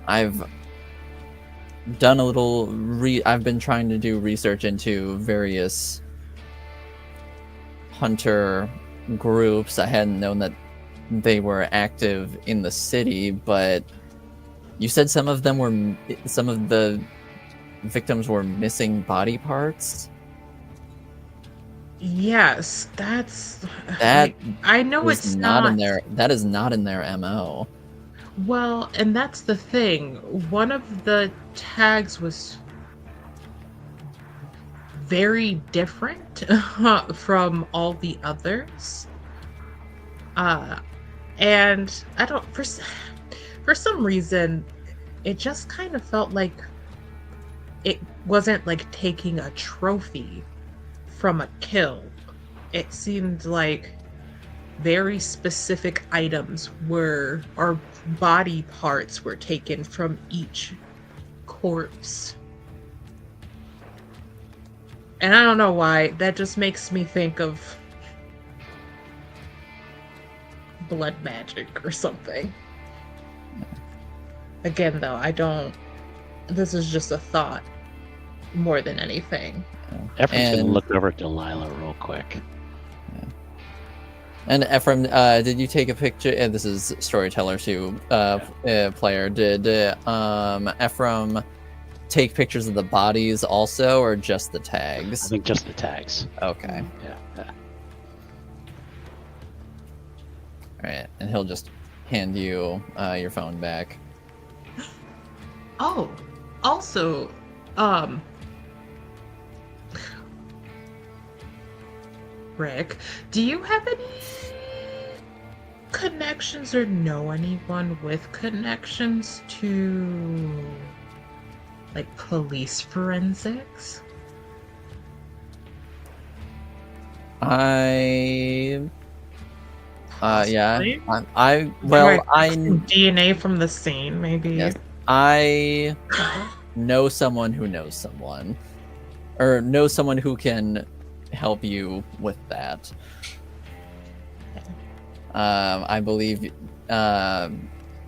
I've done a little I've been trying to do research into various hunter groups. I hadn't known that they were active in the city, but you said some of the victims were missing body parts. Yes, that's That I know it's not in there. That is not in their MO. Well, and that's the thing. One of the tags was very different from all the others. And I don't, for some reason, it just kind of felt like it wasn't like taking a trophy from a kill. It seemed like very specific items or body parts were taken from each corpse. And I don't know why, that just makes me think of blood magic or something. Again, though, this is just a thought more than anything. Ephraim's gonna look over at Delilah real quick. And Ephraim, did you take a picture? And this is Storyteller 2 player. Did Ephraim take pictures of the bodies also, or just the tags? I think just the tags. Okay. Yeah. All right, and he'll just hand you your phone back. Oh, also, Rick, do you have any connections or know anyone with connections to, like, police forensics? Yeah. Possibly? I DNA from the scene, maybe. Yes, I know someone who knows someone, or knows someone who can help you with that. I believe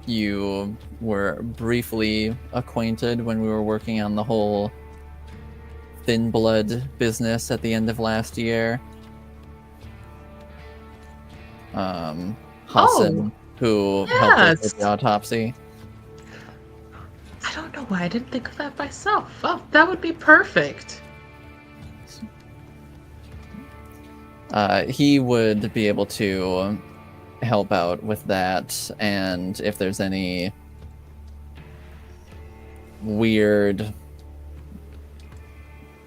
you were briefly acquainted when we were working on the whole thin blood business at the end of last year. Hassan, who helped us with the autopsy. I don't know why I didn't think of that myself. Oh, that would be perfect. He would be able to help out with that, and if there's any weird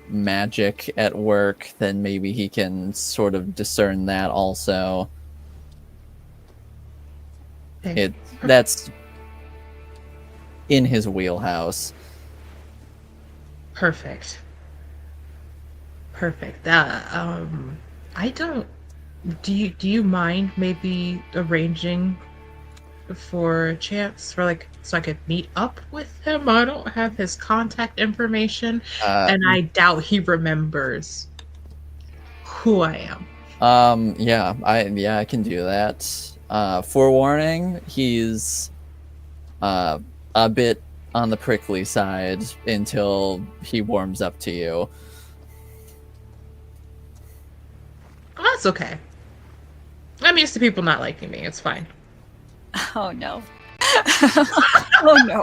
magic at work, then maybe he can sort of discern that also. That's in his wheelhouse. Perfect. I don't. Do you mind maybe arranging for a chance for, like, so I could meet up with him? I don't have his contact information, and I doubt he remembers who I am. Yeah, I can do that. Forewarning, he's a bit on the prickly side until he warms up to you. Oh, that's okay. I'm used to people not liking me. It's fine. Oh no. Oh no.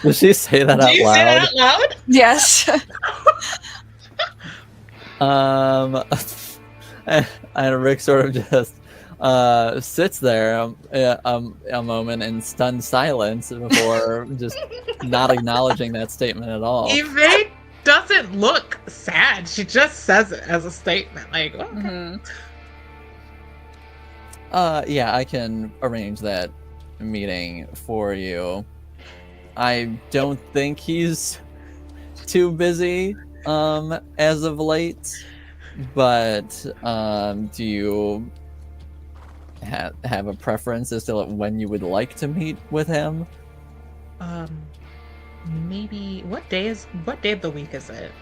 Did she say that out loud? Did you say that out loud? Yes. And Rick sort of just sits there a moment in stunned silence before just not acknowledging that statement at all. Yvette doesn't look sad. She just says it as a statement. Like, okay. Mm-hmm. Yeah, I can arrange that meeting for you. I don't think he's too busy as of late, but do you have a preference as to when you would like to meet with him? Maybe what day of the week is it?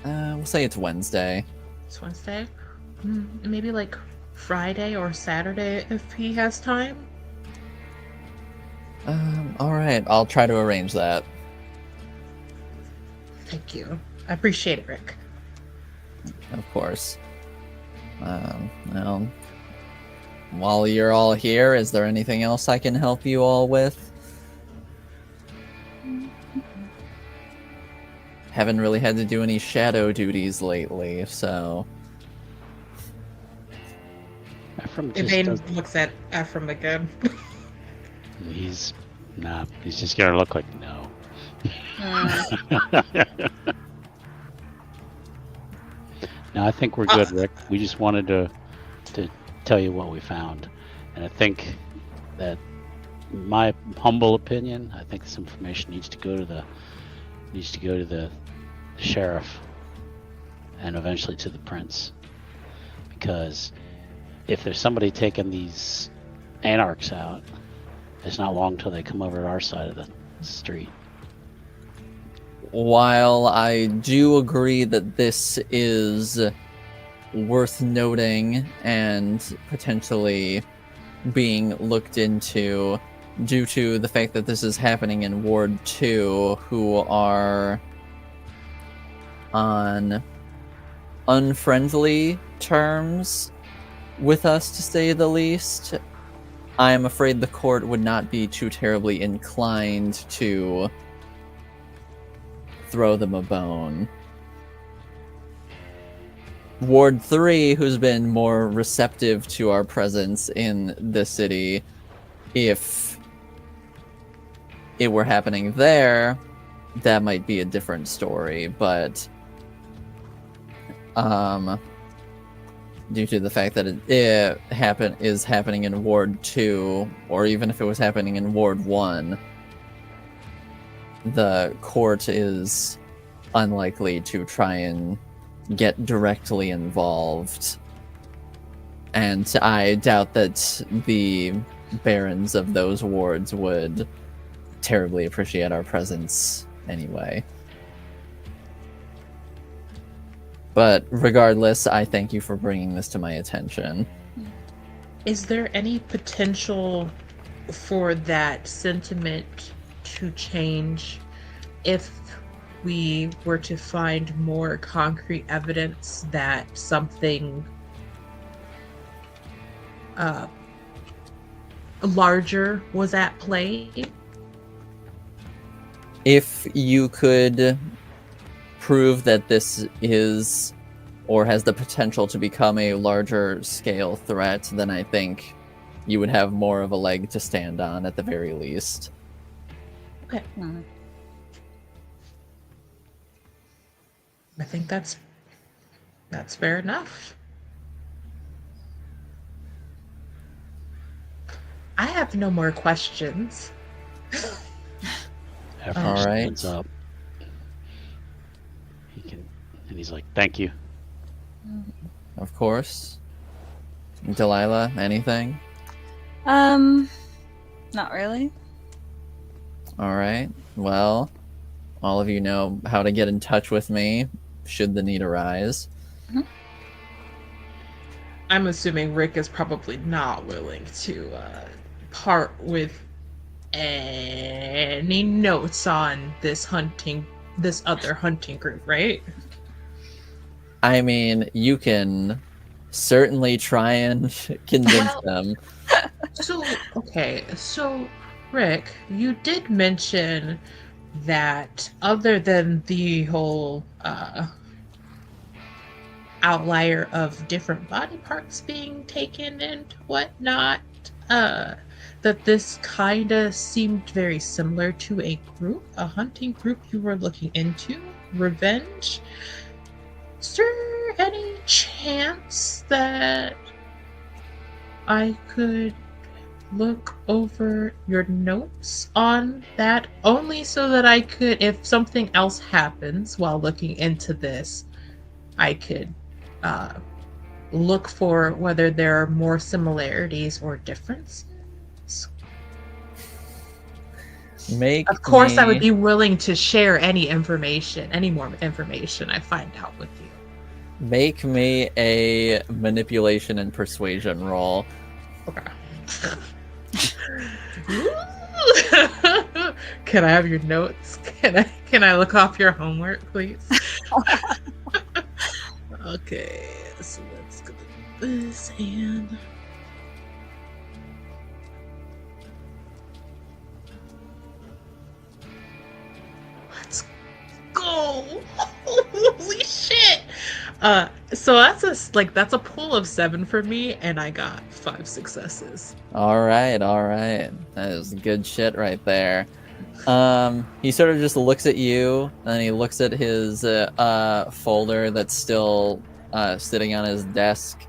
We'll say it's Wednesday. It's Wednesday. Maybe like Friday or Saturday if he has time. All right, I'll try to arrange that. Thank you. I appreciate it, Rick. Of course. Well, while you're all here, is there anything else I can help you all with? Haven't really had to do any shadow duties lately, so... Ephraim Yvain looks at Ephraim again. He's just gonna look like no. No, I think we're good, Rick. We just wanted to tell you what we found, and I think that, in my humble opinion, I think this information needs to go to the sheriff, and eventually to the prince, because if there's somebody taking these anarchs out, it's not long till they come over to our side of the street. While I do agree that this is worth noting and potentially being looked into due to the fact that this is happening in Ward 2, who are on unfriendly terms with us, to say the least, I am afraid the court would not be too terribly inclined to throw them a bone. Ward 3, who's been more receptive to our presence in the city, if it were happening there, that might be a different story, but due to the fact that it is happening in Ward 2, or even if it was happening in Ward 1, the court is unlikely to try and get directly involved. And I doubt that the barons of those wards would terribly appreciate our presence anyway. But regardless, I thank you for bringing this to my attention. Is there any potential for that sentiment to change if we were to find more concrete evidence that something larger was at play? If you could prove that this is or has the potential to become a larger scale threat, then I think you would have more of a leg to stand on at the very least. Okay. I think that's fair enough. I have no more questions. After All he right. stands up, and he's like, "Thank you." Of course. Delilah, anything? Not really. All right. Well, all of you know how to get in touch with me should the need arise. I'm assuming Rick is probably not willing to part with any notes on this other hunting group, right? I mean, you can certainly try and convince them. So Rick, you did mention that other than the whole outlier of different body parts being taken and whatnot, that this kind of seemed very similar to a hunting group you were looking into, Revenge. Is there any chance that I could look over your notes on that, only so that I could, if something else happens while looking into this, I could look for whether there are more similarities or differences? Of course, I would be willing to share any more information I find out with you. Make me a manipulation and persuasion roll. Okay. Can I have your notes? Can I look off your homework, please? Okay, so let's go to this and let's go. Holy shit! So that's a pool of 7 for me, and I got 5 successes. All right. That is good shit right there. He sort of just looks at you, and he looks at his folder that's still sitting on his desk.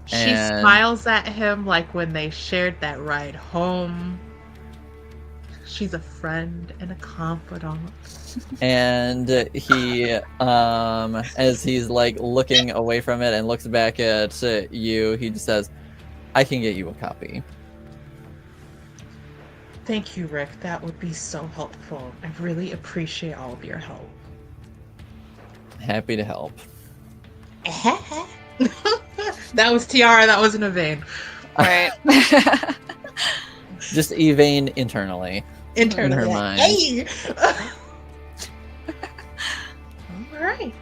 She smiles at him like when they shared that ride home. She's a friend and a confidant. And he, as he's like looking away from it and looks back at you, he just says, "I can get you a copy." Thank you, Rick. That would be so helpful. I really appreciate all of your help. Happy to help. That was Tiara. That wasn't Yvain. Right. Just Yvain internally. In her mind. Hey! All right.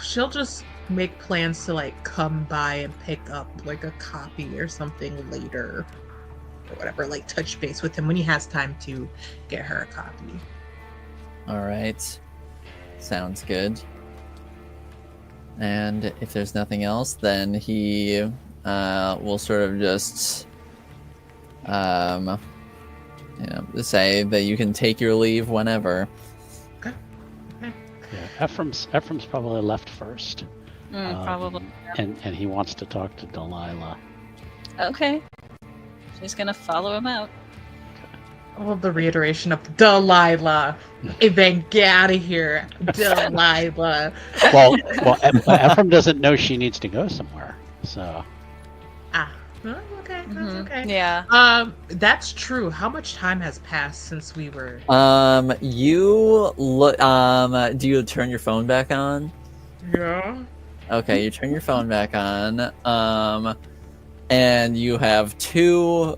She'll just make plans to like come by and pick up like a copy or something later or whatever, like touch base with him when he has time to get her a copy. All right. Sounds good. And if there's nothing else, then he will sort of just say that you can take your leave whenever. Okay. Yeah, Ephraim's probably left first. Probably. And he wants to talk to Delilah. Okay. She's gonna follow him out. I love the reiteration of Delilah. Yvain, get out of here. Delilah. Well, Ephraim doesn't know she needs to go somewhere, so. Okay, that's okay. Yeah. That's true. How much time has passed since we were? You look. Do you turn your phone back on? Yeah. Okay, you turn your phone back on. And you have two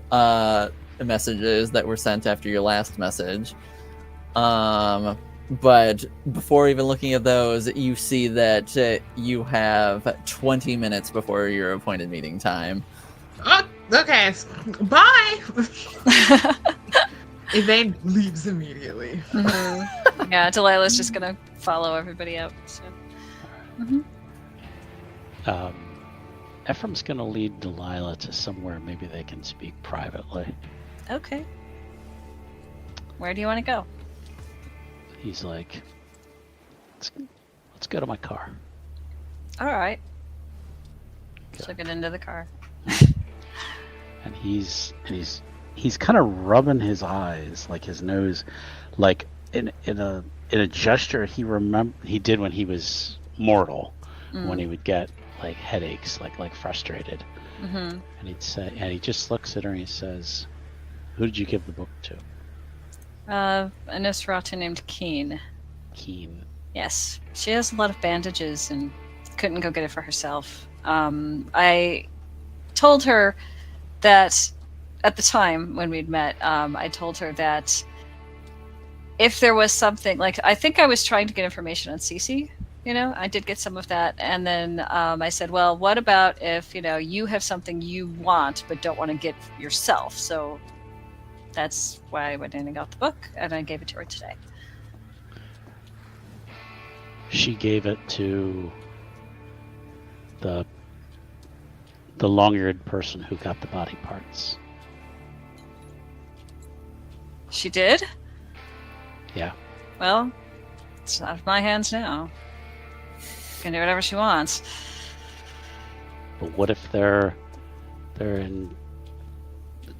messages that were sent after your last message. But before even looking at those, you see that you have 20 minutes before your appointed meeting time. Oh, okay. Bye. Yvain leaves immediately. Mm-hmm. Yeah, Delilah's just gonna follow everybody out. So. Mm-hmm. Ephraim's gonna lead Delilah to somewhere maybe they can speak privately. Okay. Where do you want to go? He's like, let's go to my car. All right. Okay. So get into the car. And he's kind of rubbing his eyes, like his nose, like in a gesture he did when he was mortal, when he would get like headaches, like frustrated. Mm-hmm. And he'd say, and he just looks at her and he says, "Who did you give the book to?" A Nosferatu named Keen. Keen. Yes, she has a lot of bandages and couldn't go get it for herself. I told her that at the time when we'd met, I told her that if there was something, like, I think I was trying to get information on Cece, I did get some of that. And then I said, well, what about if, you have something you want but don't want to get yourself? So that's why I went in and got the book, and I gave it to her today. She gave it to the long-eared person who got the body parts. She did? Yeah. Well, it's out of my hands now. She can do whatever she wants. But what if they're in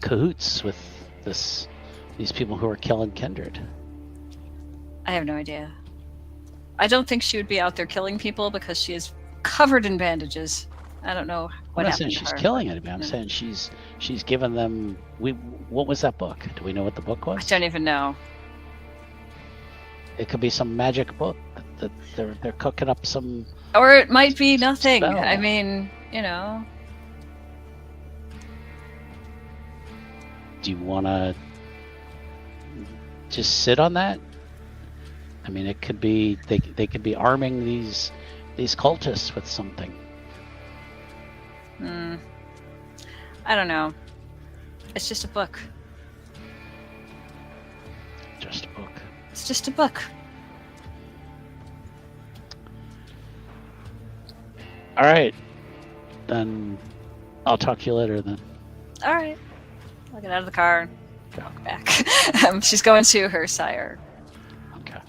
cahoots with these people who are killing Kindred? I have no idea. I don't think she would be out there killing people because she is covered in bandages. I don't know what happened to her. I'm not saying she's killing anybody. I'm saying she's given them. What was that book? Do we know what the book was? I don't even know. It could be some magic book that they're cooking up some. Or it might be nothing. Spell. I mean, Do you want to just sit on that? I mean, it could be they could be arming these cultists with something. I don't know. It's just a book. Just a book. It's just a book. All right. Then I'll talk to you later then. All right. I'll get out of the car and walk back. She's going to her sire. Okay.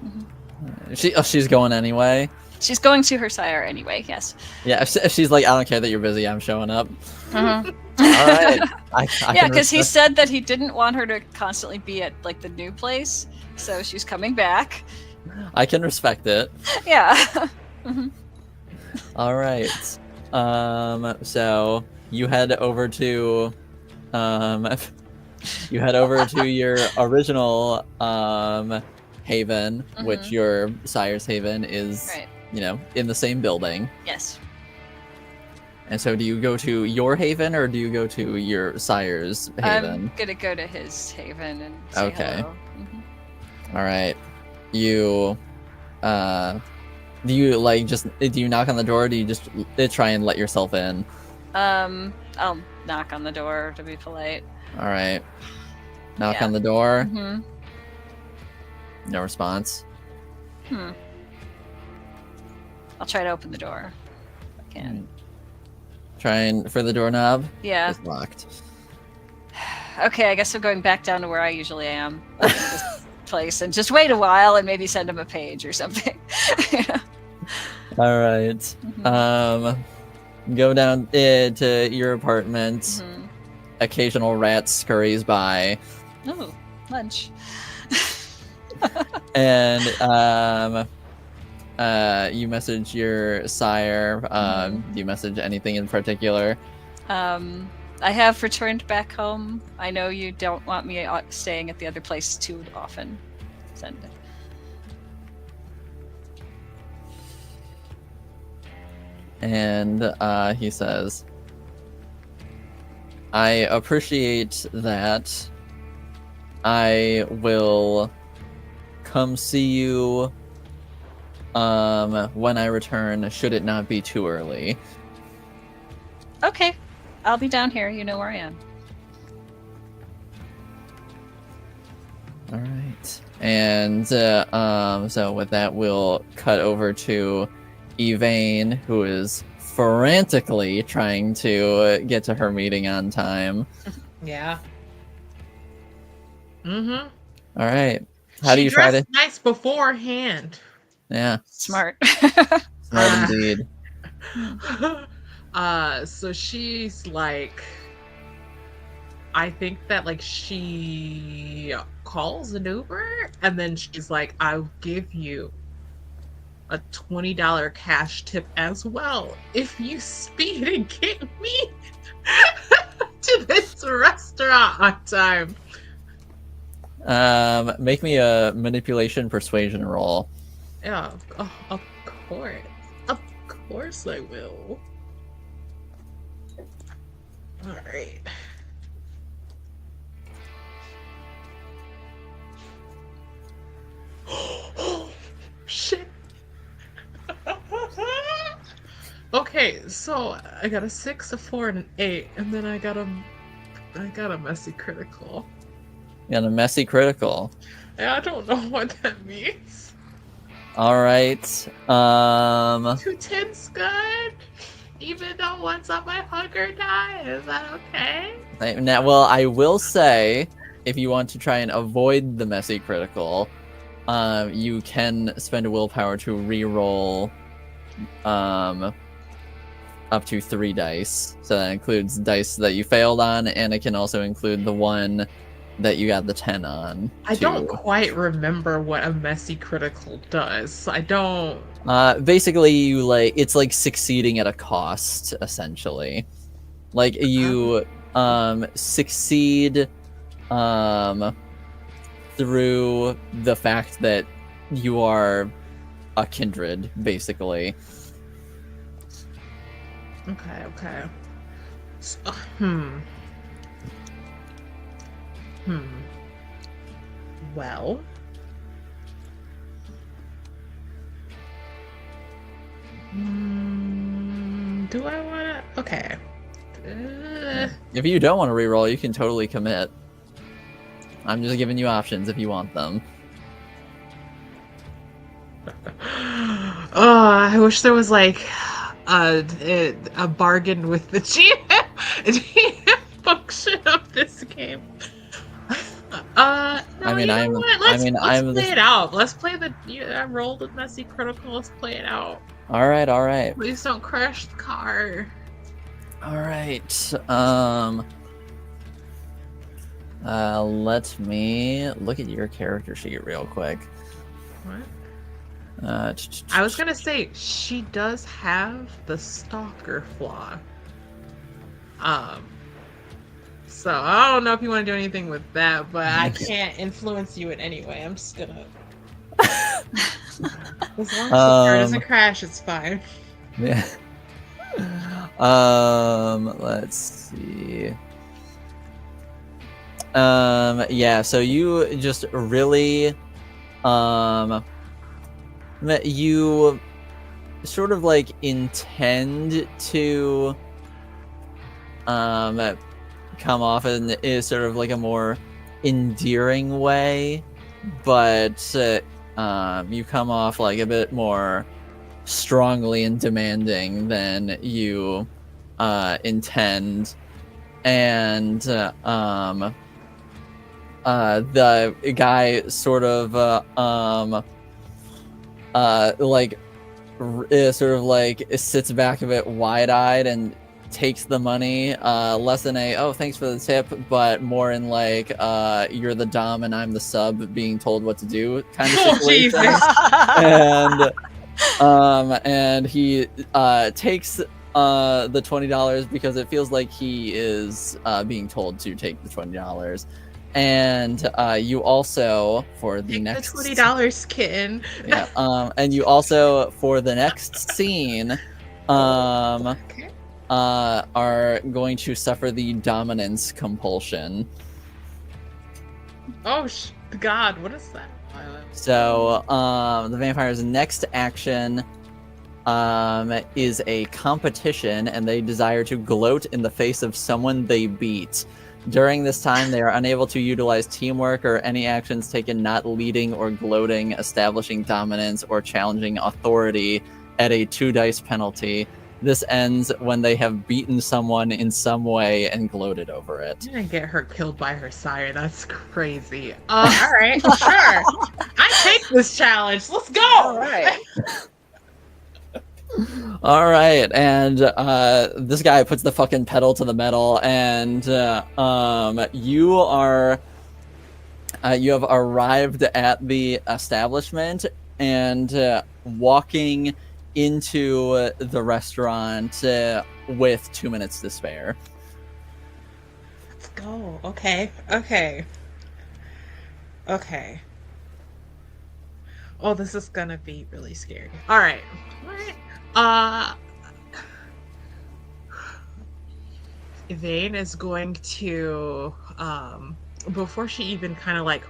Mm-hmm. She's going anyway. She's going to her sire anyway. Yes. Yeah, if she's like, I don't care that you're busy, I'm showing up. Uh-huh. All right. I Yeah, can because he respect- said that he didn't want her to constantly be at like the new place, so she's coming back. I can respect it. Yeah. Mhm. All right. So you head over to, your original haven, which Mhm. your sire's haven is, Right. in the same building. Yes. And so, do you go to your haven or do you go to your sire's haven? I'm gonna go to his haven and say Okay. hello. Mhm. All right. You, do you knock on the door? Or do you just try and let yourself in? I'll knock on the door to be polite. All right. Knock Yeah. on the door. Mhm. No response. I'll try to open the door. If I can. Trying for the doorknob. Yeah. It's locked. Okay, I guess I'm going back down to where I usually am. Like this place, and just wait a while and maybe send him a page or something. All right. Mhm. Go down to your apartment. Mhm. Occasional rat scurries by, Oh, lunch. and you message your sire. Do you message anything in particular? I have returned back home. I know you don't want me staying at the other place too often. Send it. And he says, I appreciate that. I will come see you when I return, should it not be too early. Okay, I'll be down here. You know where I am. All right. And so with that, we'll cut over to Evane, who is frantically trying to get to her meeting on time. Yeah. Mm-hmm. All right. How do you try to? Nice beforehand. Yeah, Smart. smart indeed. So she's like, I think that like she calls an Uber and then she's like, I'll give you a $20 cash tip as well if you speed and get me to this restaurant on time. Make me a manipulation persuasion roll. Yeah, of course. Of course I will. Alright. Shit. Okay, so I got a 6, a 4, and an 8, and then I got a messy critical. You got a messy critical. I don't know what that means. All right. 2 10's good. Even though one's on my hunger die, is that okay? Now, well, I will say, if you want to try and avoid the messy critical, you can spend a willpower to re-roll up to 3 dice. So that includes dice that you failed on, and it can also include the one that you got the 10 on. I don't quite remember what a messy critical does. I don't. Basically, it's like succeeding at a cost, essentially. Like you succeed through the fact that you are a kindred, basically. Okay. So, Well. Do I wanna? Okay. If you don't want to reroll, you can totally commit. I'm just giving you options if you want them. Oh, I wish there was like a bargain with the GM function of this game. No, I mean, you know I'm- what? I Let's, mean, let's I'm play the- it out. Let's play the. I rolled a messy critical. Let's play it out. All right. Please don't crash the car. All right. Let me look at your character sheet real quick. What? I was gonna say she does have the stalker flaw. So I don't know if you want to do anything with that, but I can't influence you in any way. I'm just gonna. As long as the car doesn't crash, it's fine. Yeah. Let's see. Yeah, so you just really you sort of like intend to come off in is sort of like a more endearing way, but you come off like a bit more strongly and demanding than you intend, and the guy sort of sort of like sits back a bit wide-eyed and takes the money, less in a "oh, thanks for the tip," but more in like "you're the dom and I'm the sub being told what to do" kind of situation. And he takes the $20 because it feels like he is being told to take the $20. And you also for the next $20, kitten. Yeah. And you also for the next scene Okay. are going to suffer the dominance compulsion. Oh God, what is that? So the vampire's next action is a competition, and they desire to gloat in the face of someone they beat. During this time, they are unable to utilize teamwork or any actions taken not leading or gloating, establishing dominance, or challenging authority at a 2 dice penalty. This ends when they have beaten someone in some way and gloated over it. She didn't get her killed by her sire. That's crazy. All right, sure. I take this challenge. Let's go. All right. All right, and this guy puts the fucking pedal to the metal, and you have arrived at the establishment and walking into the restaurant with 2 minutes to spare. Let's go. Okay. Oh, this is gonna be really scary. All right. Yvain is going to before she even kind of like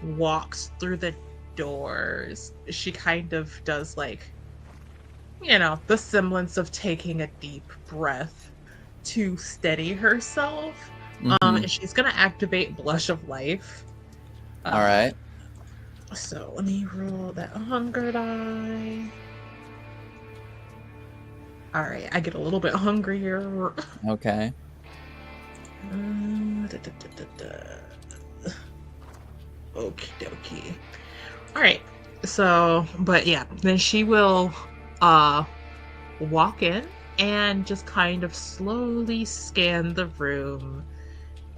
walks through the doors, she kind of does like, you know, the semblance of taking a deep breath to steady herself. And she's gonna activate Blush of Life. All right. So let me roll that hunger die. All right, I get a little bit hungrier. Okay. Okie dokie. All right. So, but yeah, then she will walk in and just kind of slowly scan the room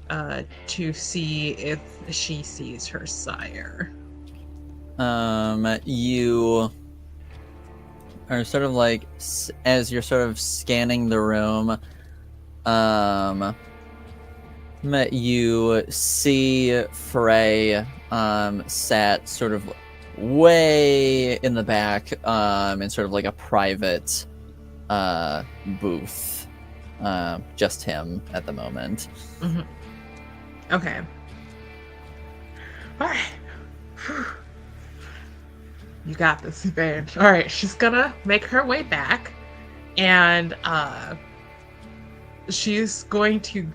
to see if she sees her sire. You are sort of like, as you're sort of scanning the room, you see Frey sat sort of way in the back in sort of like a private booth. Just him at the moment. Mm-hmm. Okay. All right. Whew. You got this, Yvain. All right, she's gonna make her way back, and she's going to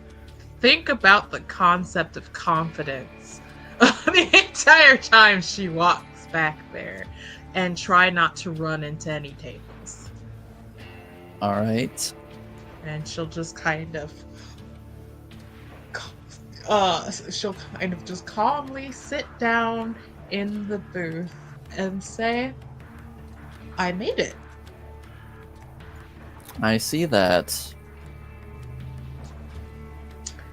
think about the concept of confidence the entire time she walks back there, and try not to run into any tables. All right. And she'll just kind of she'll kind of just calmly sit down in the booth and say, I made it. I see that.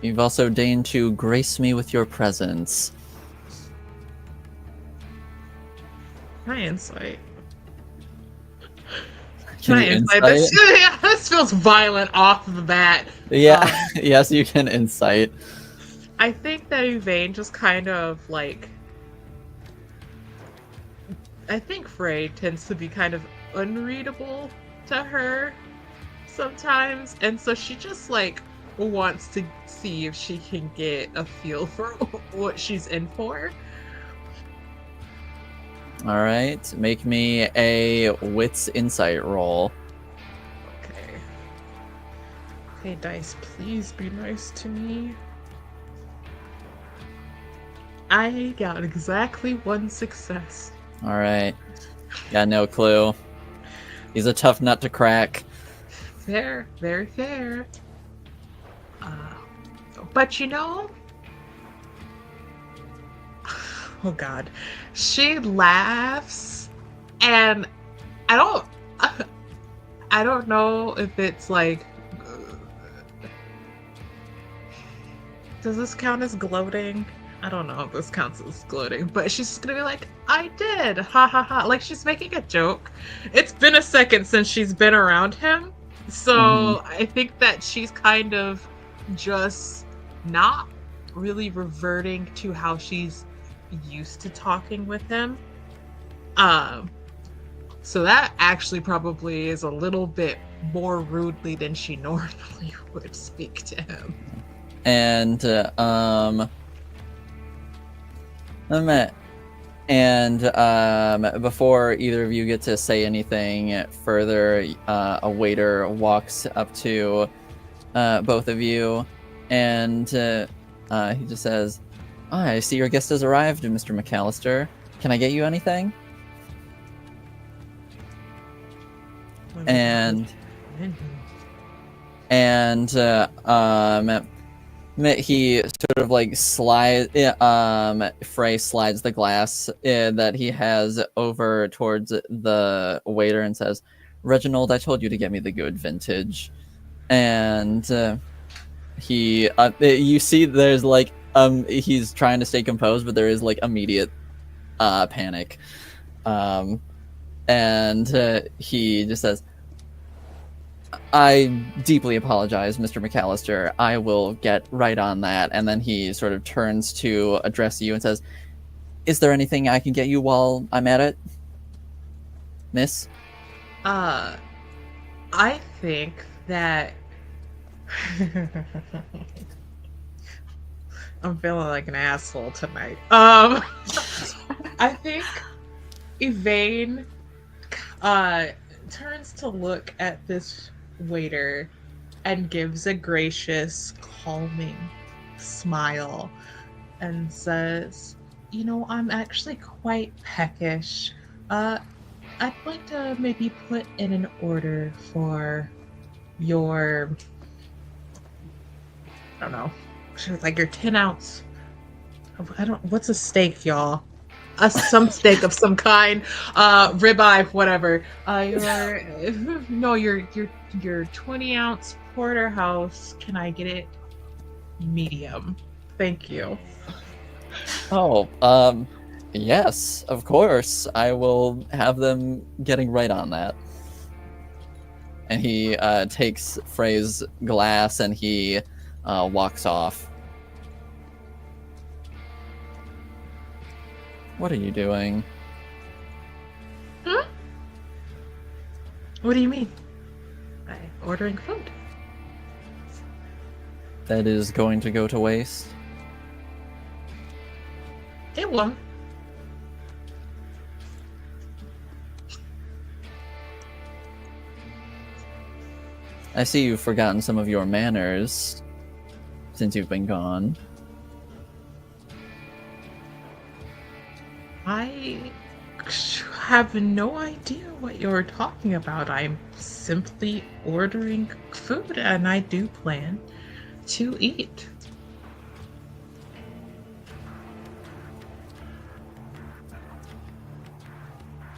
You've also deigned to grace me with your presence. My insight. Can My you insight. insight? This feels violent off the bat. Yeah, yes, you can insight. I think that Yvain just kind of like. I think Frey tends to be kind of unreadable to her sometimes, and so she just like wants to see if she can get a feel for what she's in for. All right, make me a wits insight roll. Okay. Okay, dice, please be nice to me. I got exactly 1 success. All right, got no clue. He's a tough nut to crack. Fair, very fair. But you know, oh god, she laughs, and I don't know if it's like, does this count as gloating? I don't know if this counts as gloating, but she's just gonna be like, I did, ha ha ha, like she's making a joke. It's been a second since she's been around him, so I think that she's kind of just not really reverting to how she's used to talking with him. So that actually probably is a little bit more rudely than she normally would speak to him. And before either of you get to say anything further, a waiter walks up to both of you, and he just says, I see your guest has arrived, Mr. McAllister. Can I get you anything? And he sort of like Frey slides the glass that he has over towards the waiter and says, Reginald, I told you to get me the good vintage. And you see there's like, he's trying to stay composed, but there is like immediate panic. And he just says, I deeply apologize, Mr. McAllister. I will get right on that. And then he sort of turns to address you and says, is there anything I can get you while I'm at it, miss? I think that I'm feeling like an asshole tonight. I think Yvain turns to look at this waiter and gives a gracious, calming smile and says, you know, I'm actually quite peckish. I'd like to maybe put in an order for your, I don't know, like your 10-ounce, what's a steak, y'all? Some steak of some kind, ribeye, whatever. Your 20-ounce porterhouse. Can I get it medium? Thank you. Oh, yes, of course. I will have them getting right on that. And he takes Frey's glass and he walks off. What are you doing? Huh? What do you mean? Ordering food. That is going to go to waste? It won't. I see you've forgotten some of your manners since you've been gone. I have no idea what you're talking about. I'm simply ordering food, and I do plan to eat.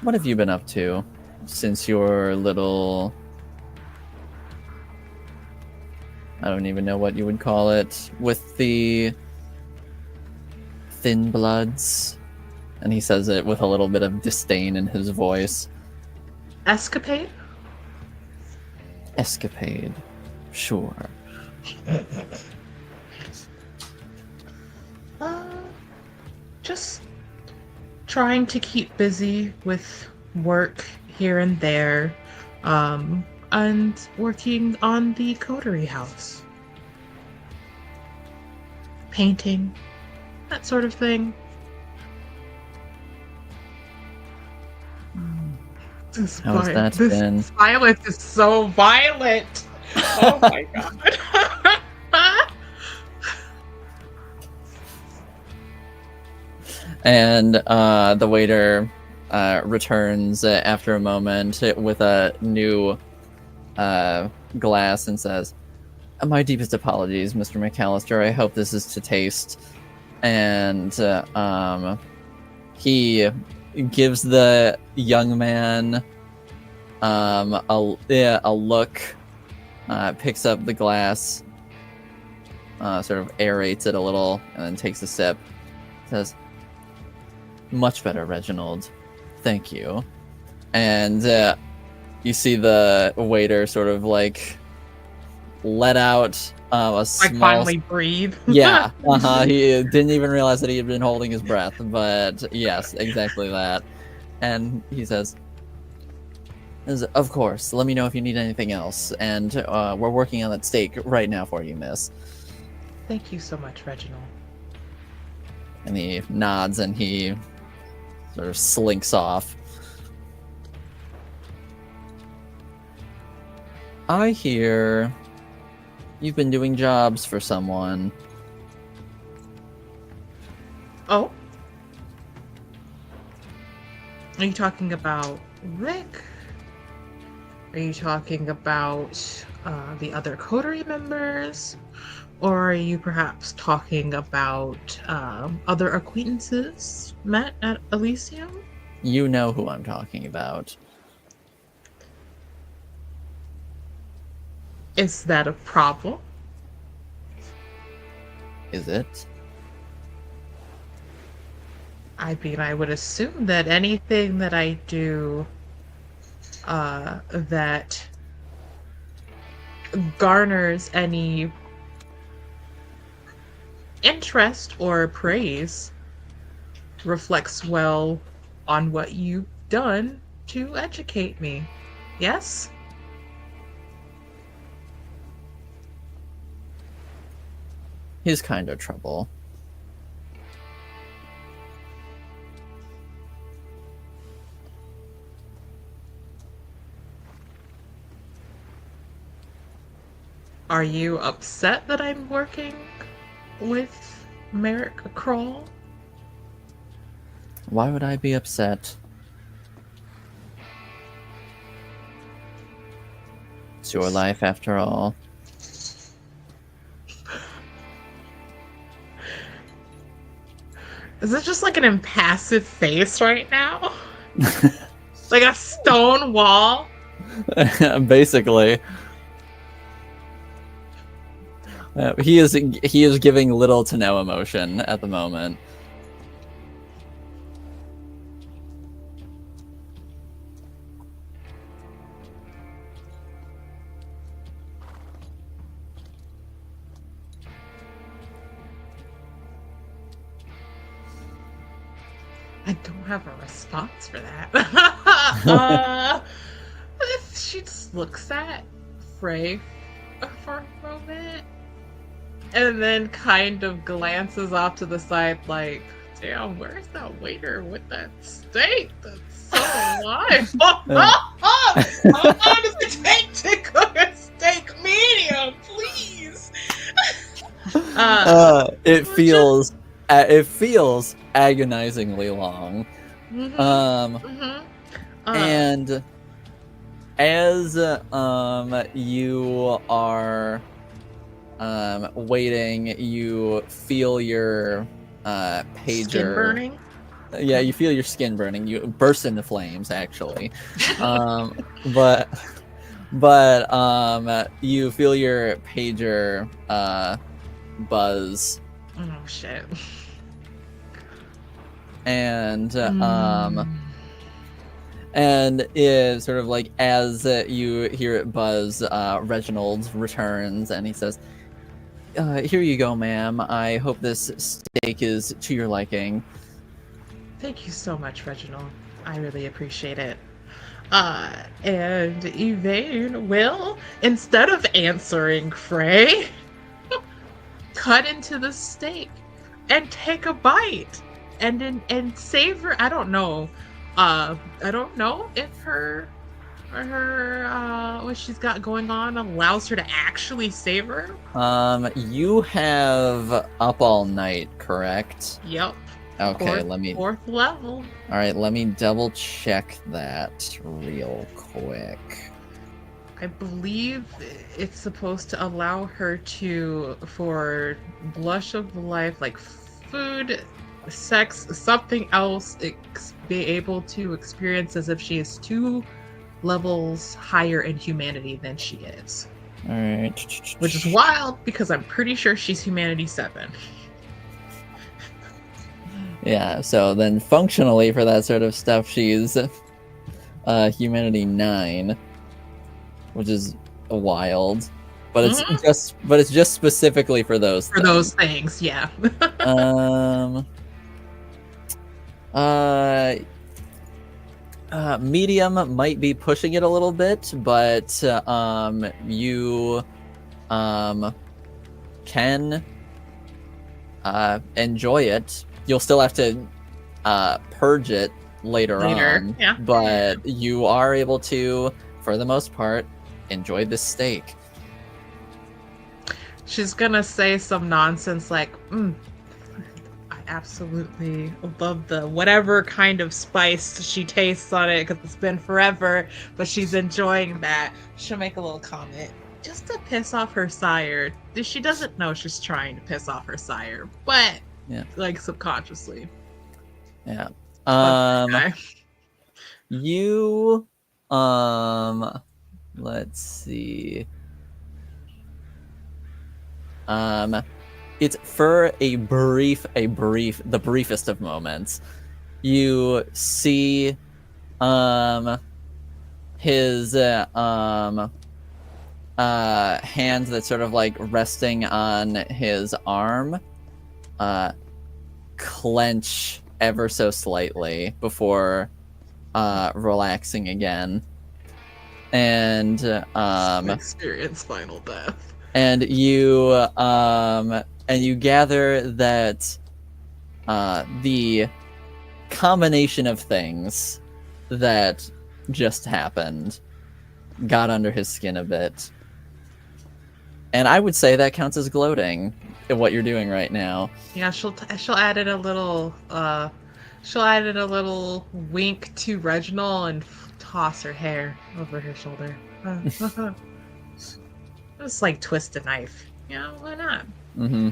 What have you been up to since your little... I don't even know what you would call it. With the thin bloods? And he says it with a little bit of disdain in his voice. Escapade? Escapade. Sure. Just trying to keep busy with work here and there, and working on the coterie house. Painting, that sort of thing. How's that been? This silence is so violent. Oh my god. And the waiter returns after a moment with a new glass and says, "My deepest apologies, Mr. McAllister. I hope this is to taste." And he gives the young man a look, picks up the glass, sort of aerates it a little, and then takes a sip. Says, "Much better, Reginald. Thank you." And you see the waiter sort of like let out a small... finally breathe. Yeah, he didn't even realize that he had been holding his breath, but yes, exactly that. And he says, "Of course, let me know if you need anything else, and we're working on that steak right now for you, miss." Thank you so much, Reginald. And he nods and he sort of slinks off. I hear you've been doing jobs for someone. Oh? Are you talking about Rick? Are you talking about the other coterie members? Or are you perhaps talking about other acquaintances met at Elysium? You know who I'm talking about. Is that a problem? Is it? I mean, I would assume that anything that I do that garners any interest or praise reflects well on what you've done to educate me. Yes? He's kind of trouble. Are you upset that I'm working with Merrick Kroll? Why would I be upset? It's your life after all. Is it just like an impassive face right now? Like a stone wall? Basically. He is giving little to no emotion at the moment. I don't have a response for that. She just looks at Frey for a moment and then kind of glances off to the side like, damn, where's that waiter with that steak? That's so alive. How long does it take to cook a steak medium, please? It feels agonizingly long. And as you are waiting, you feel your pager skin burning. Yeah, you feel your skin burning. You burst into flames, actually. But you feel your pager buzz. Oh shit. And it sort of like as you hear it buzz, Reginald returns and he says, "Here you go, ma'am. I hope this steak is to your liking." Thank you so much, Reginald. I really appreciate it. And Yvain will, instead of answering Frey, cut into the steak and take a bite and savor. I don't know if her what she's got going on allows her to actually savor. You have up all night, correct? Yep. Okay, fourth level. All right, let me double check that real quick. I believe it's supposed to allow her to, for blush of life, like food, sex, something else, be able to experience as if she is 2 levels higher in humanity than she is. All right. Which is wild because I'm pretty sure she's humanity 7. Yeah, so then functionally for that sort of stuff, she's humanity 9, which is wild. But it's just specifically for those things. Those things, yeah. Medium might be pushing it a little bit, but you can enjoy it. You'll still have to purge it later on, yeah. But you are able to, for the most part, enjoy this steak. She's gonna say some nonsense like, I absolutely love the whatever kind of spice she tastes on it because it's been forever, but she's enjoying that. She'll make a little comment just to piss off her sire. She doesn't know she's trying to piss off her sire, but like subconsciously. Yeah. Okay. You let's see. It's for the briefest of moments. You see his hand that's sort of like resting on his arm clench ever so slightly before relaxing again. And experience final death. And you gather that the combination of things that just happened got under his skin a bit. And I would say that counts as gloating at what you're doing right now. Yeah, she'll add in a little wink to Reginald and toss her hair over her shoulder. Just like twist a knife. Yeah, why not? Mm-hmm.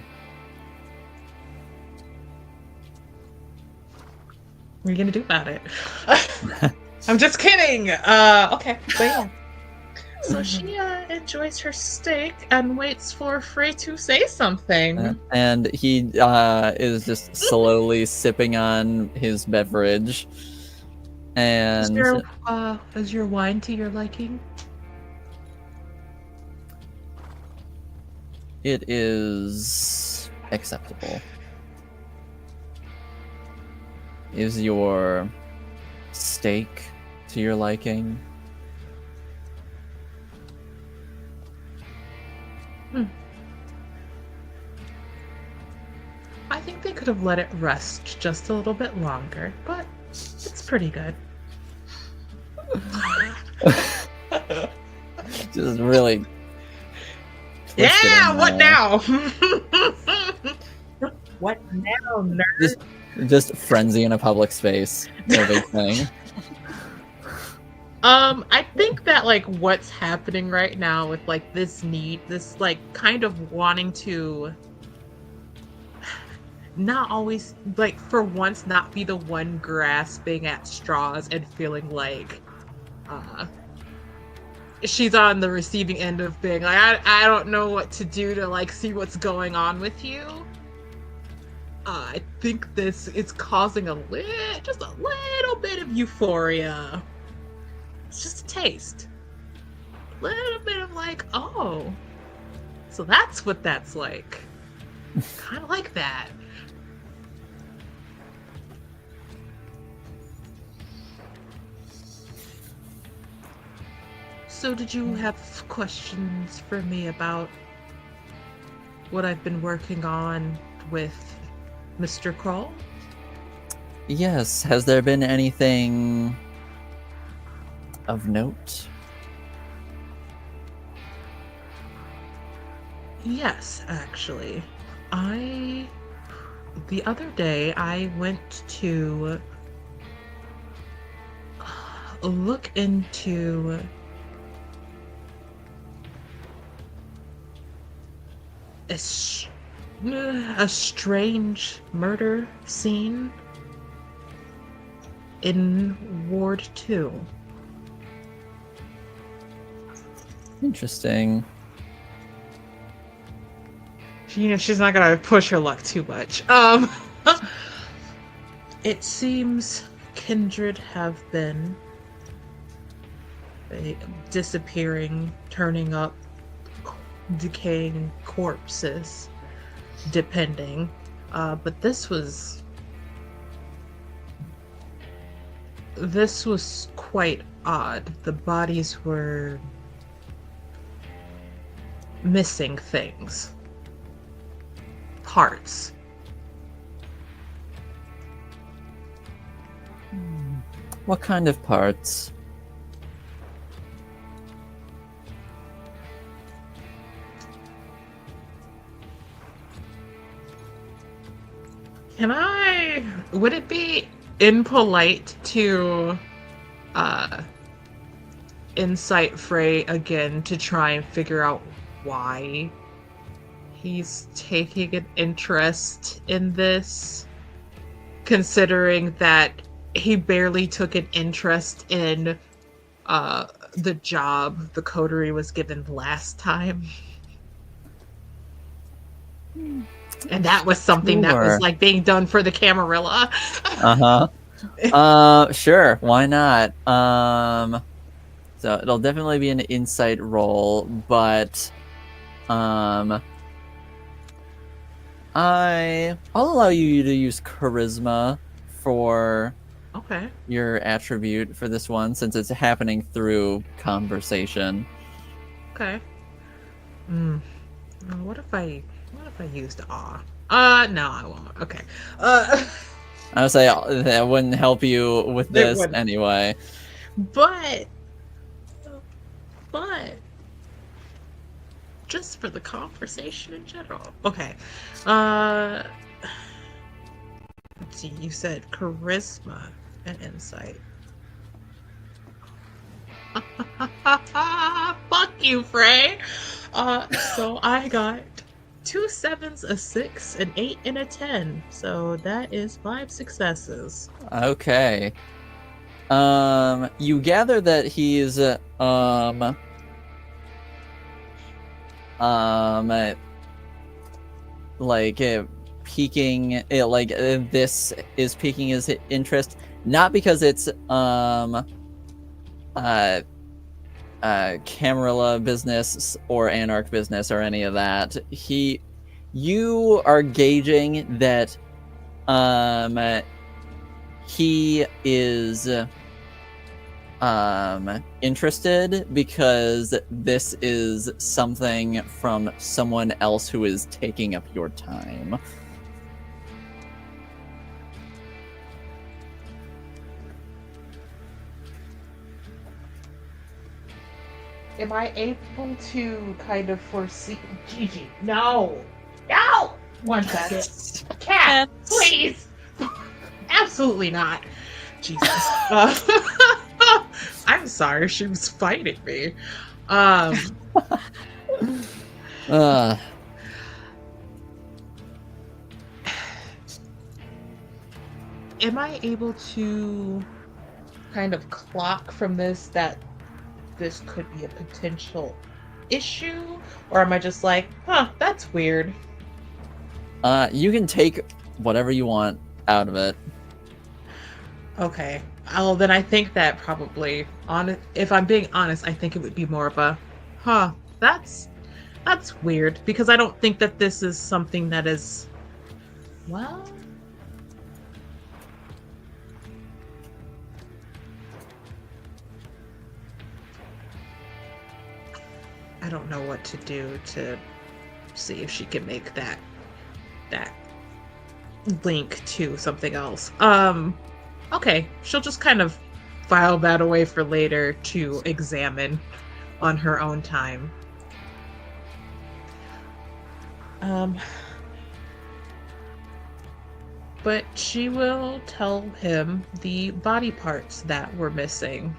What are you gonna do about it? I'm just kidding. Okay, but yeah. So she enjoys her steak and waits for Frey to say something. And he is just slowly sipping on his beverage. And is your wine to your liking? It is acceptable. Is your steak to your liking? I think they could have let it rest just a little bit longer, but it's pretty good. Just really. Yeah, what now? What now, nerd? Just frenzy in a public space. No big thing. I think that like what's happening right now with like this like kind of wanting to not always, like, for once, not be the one grasping at straws and feeling like she's on the receiving end of being like, I don't know what to do to, like, see what's going on with you. I think this is causing just a little bit of euphoria. It's just a taste. A little bit of like, oh, so that's what that's like. Kind of like that. So did you have questions for me about what I've been working on with Mr. Kroll? Yes, has there been anything of note? Yes, actually. The other day, I went to look into a strange murder scene in Ward 2. Interesting. She's not gonna push her luck too much. It seems Kindred have been disappearing, turning up, decaying corpses, depending. But this was quite odd. The bodies were missing things. Parts. What kind of parts? Would it be impolite to insight Frey again to try and figure out why he's taking an interest in this, considering that he barely took an interest in the job the coterie was given last time? And that was something that was like being done for the Camarilla. Sure, why not? So it'll definitely be an insight roll, but I'll allow you to use charisma for your attribute for this one, since it's happening through conversation. Okay. What if I used awe? No, I won't. Okay. I would say that wouldn't help you with this anyway. But just for the conversation in general. Okay. Let's see, you said charisma and insight. Fuck you, Frey. So I got 2 7s, a 6, an 8, and a 10. So that is 5 successes. Okay. You gather that he's piquing it, like this is piquing his interest, not because it's Camarilla business or Anarch business or any of that. You are gauging that he is interested because this is something from someone else who is taking up your time. Am I able to kind of foresee... Gigi, no! No! One second. Cat, please! Absolutely not. Jesus. I'm sorry, she was fighting me. am I able to kind of clock from this that this could be a potential issue? Or am I just like, huh, that's weird? You can take whatever you want out of it. Okay. Oh, then I think that probably, if I'm being honest, I think it would be more of a, huh, that's weird, because I don't think that this is something that is, well, I don't know what to do to see if she can make that link to something else. Okay, she'll just kind of file that away for later to examine on her own time. But she will tell him the body parts that were missing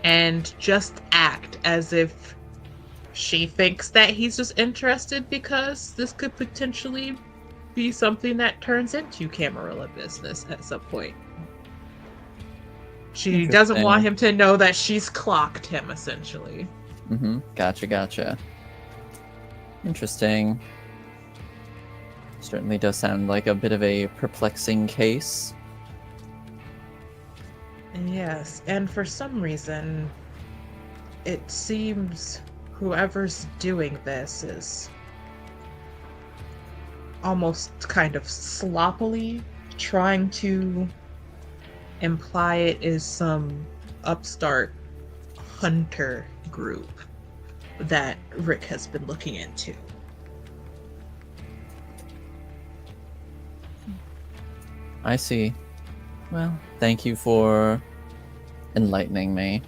and just act as if she thinks that he's just interested, because this could potentially be something that turns into Camarilla business at some point. She doesn't want him to know that she's clocked him, essentially. Mm-hmm. Gotcha. Interesting. Certainly does sound like a bit of a perplexing case. Yes, and for some reason, it seems whoever's doing this is almost kind of sloppily trying to imply it is some upstart hunter group that Rick has been looking into. I see. Well, thank you for enlightening me.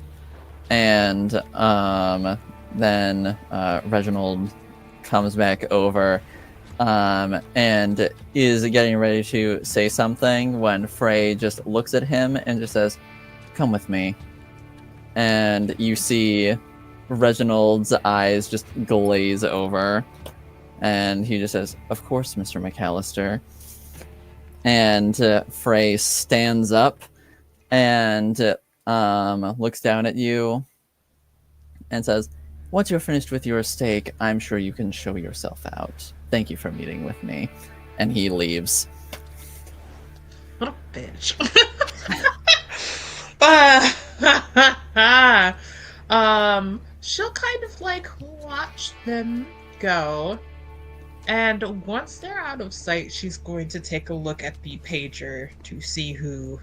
And then Reginald comes back over and is getting ready to say something when Frey just looks at him and just says, "Come with me." And you see Reginald's eyes just glaze over, and he just says, "Of course, Mr. McAllister." And Frey stands up and looks down at you and says, "Once you're finished with your steak, I'm sure you can show yourself out. Thank you for meeting with me." And he leaves. What a bitch. She'll kind of like watch them go. And once they're out of sight, she's going to take a look at the pager to see who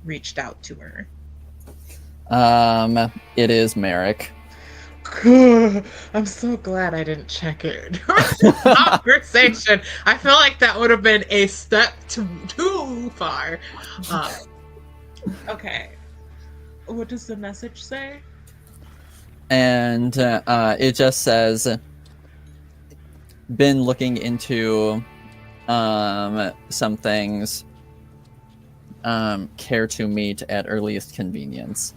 reached out to her. It is Merrick. I'm so glad I didn't check it during the conversation. I feel like that would have been a step too far. Okay. What does the message say? And it just says, "Been looking into some things. Care to meet at earliest convenience."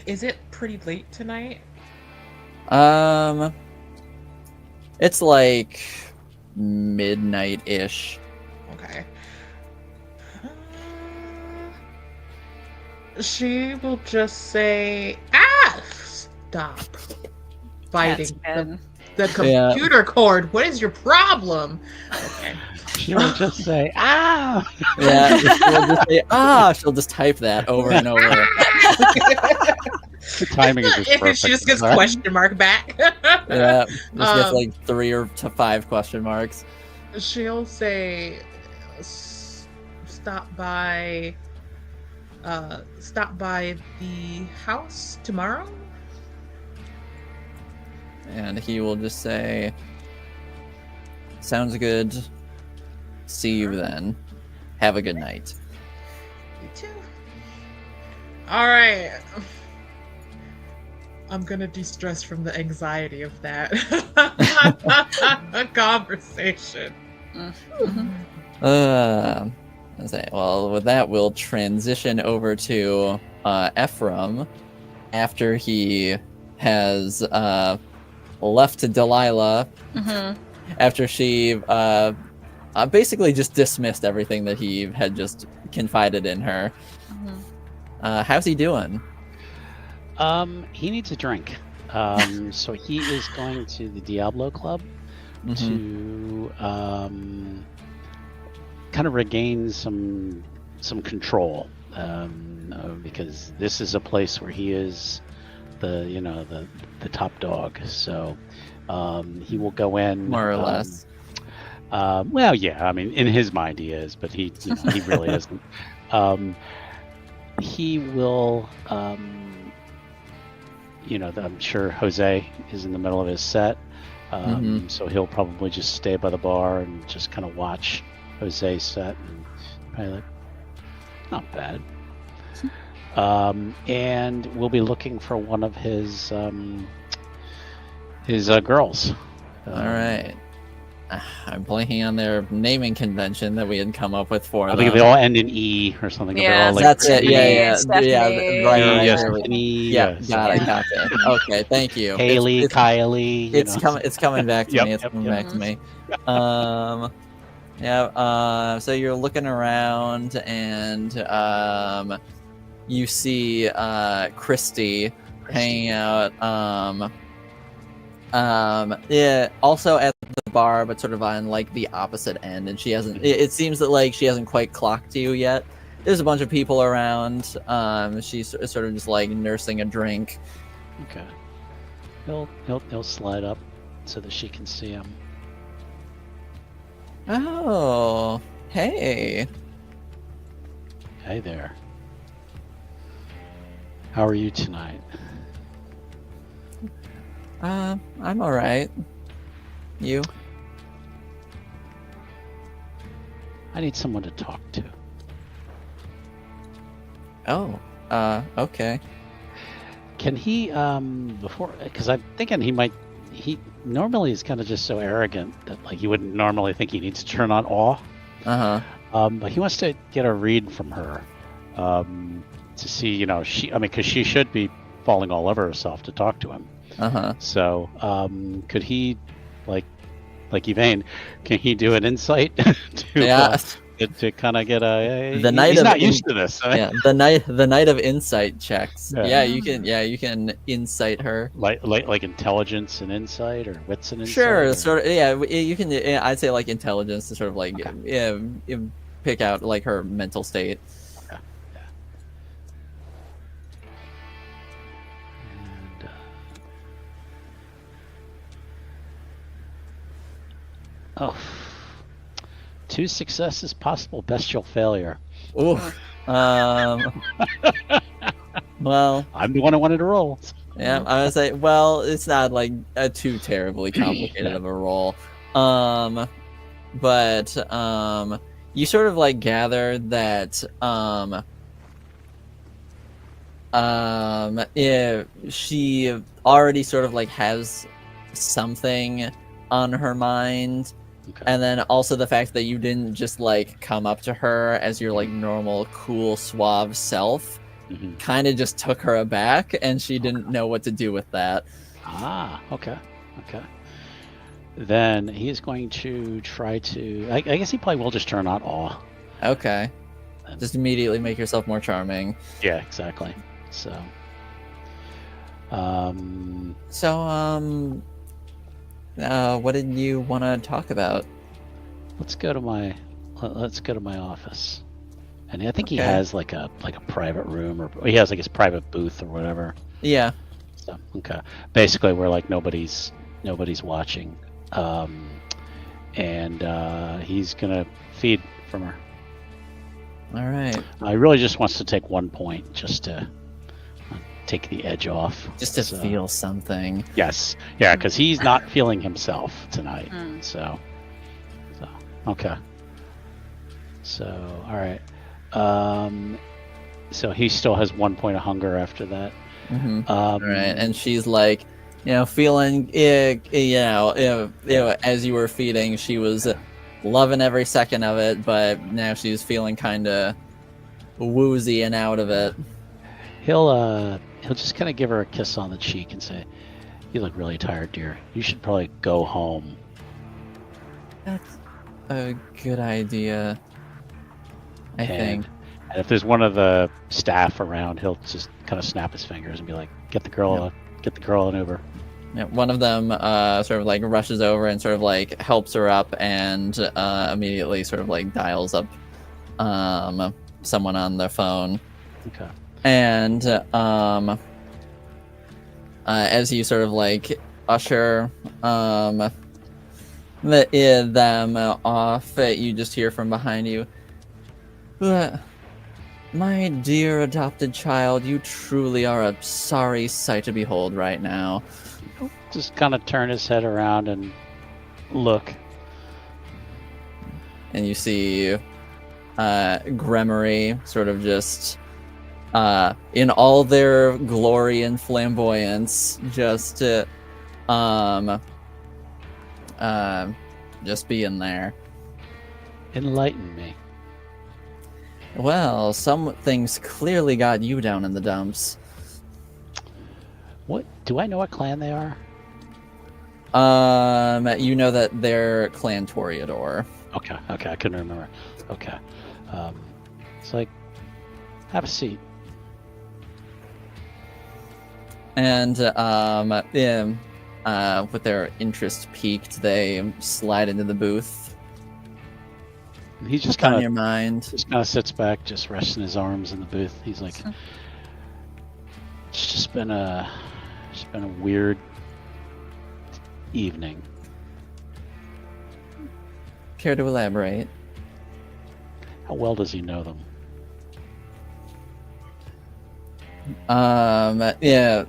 Is it pretty late tonight? It's like midnight-ish. Okay. She will just say, stop biting the computer cord. What is your problem? Okay. She will just say, "Ah!" Yeah, she'll just say, she'll just type that over and over. The timing is just perfect. She just gets question mark back. Yeah, just gets like 3 to 5 question marks. She'll say, stop by the house tomorrow. And he will just say, "Sounds good. See you then. Have a good night." You too. All right. I'm gonna de-stress from the anxiety of that conversation. Well, with that, we'll transition over to Ephraim after he has left to Delilah Mm-hmm. after she basically just dismissed everything that he had just confided in her. Mm-hmm. How's he doing? He needs a drink. So he is going to the Diablo Club to kind of regain some control, because this is a place where he is the top dog. So he will go in More or less. Well, yeah. I mean, in his mind he is, but he really isn't. He will. I'm sure Jose is in the middle of his set, so he'll probably just stay by the bar and just kind of watch Jose's set and probably like, not bad. And we'll be looking for one of his girls. All right. I'm blanking on their naming convention that we had come up with for I them. think they all end in E or something. Yeah, they're all like, That's it. Yeah. Stephanie. Right. Yes, There we- Stephanie, Yeah, yes. got it. Okay, thank you. Haley, It's Kylie. It's coming back to Yep, me. It's yep, coming yep. back to me. So you're looking around and you see Christy hanging out. Also at the bar, but sort of on like the opposite end, and she hasn't. It seems that like she hasn't quite clocked you yet. There's a bunch of people around. She's sort of just like nursing a drink. Okay. He'll slide up so that she can see him. Oh, hey. Hey there. How are you tonight? I'm all right. You? I need someone to talk to. Oh, okay. Can he, before, because I'm thinking he normally is kind of just so arrogant that like you wouldn't normally think he needs to turn on awe. But he wants to get a read from her, to see, because she should be falling all over herself to talk to him. So, could he, like Yvain, can he do an insight to kind of get the night he's of not used to this. Yeah, the night of insight checks. Yeah. You can insight her. Like intelligence and insight, or wits and insight. Sure, or... sort of. Yeah, you can. I'd say like intelligence to sort of like pick out like her mental state. Okay. Yeah. And, 2 successes possible, bestial failure. Ooh. Well, I'm the one who wanted to roll. yeah, I would say. Well, it's not like a too terribly complicated of a roll. But you sort of like gather that she already sort of like has something on her mind. Okay. And then also the fact that you didn't just like come up to her as your like normal, cool, suave self kind of just took her aback, and she didn't know what to do with that. Okay. Then he is going to try to. I guess he probably will just turn on awe. Okay. Just immediately make yourself more charming. Yeah, exactly. So. What did you want to talk about? Let's go to my office, and I think he Okay. has like a private room, or he has like his private booth or whatever. Yeah. So okay, basically we're like nobody's watching, and he's gonna feed from her. All right. He really just wants to take 1 point just to take the edge off. Just to feel something. Yes. Yeah, because he's not feeling himself tonight. So okay. So all right. So he still has 1 point of hunger after that. All right, and she's like, feeling, as you were feeding, she was loving every second of it, but now she's feeling kind of woozy and out of it. He'll just kind of give her a kiss on the cheek and say, You look really tired, dear. You should probably go home. That's a good idea. I think. And if there's one of the staff around, he'll just kind of snap his fingers and be like, "Get the girl an Uber." Yeah, one of them sort of like rushes over and sort of like helps her up and immediately sort of like dials up someone on their phone. Okay. And as you sort of like usher them off, you just hear from behind you, "My dear adopted child, you truly are a sorry sight to behold right now." Just kind of turn his head around and look. And you see Gremory sort of just in all their glory and flamboyance, just being there. Enlighten me. Well, some things clearly got you down in the dumps. What? Do I know what clan they are? You know that they're Clan Toreador. Okay, I couldn't remember. Okay. It's like, have a seat. And with their interest peaked, they slide into the booth. He just What's kind on of your mind? sits back, just resting his arms in the booth. He's like, it's just been a weird evening. Care to elaborate? How well does he know them? Yeah.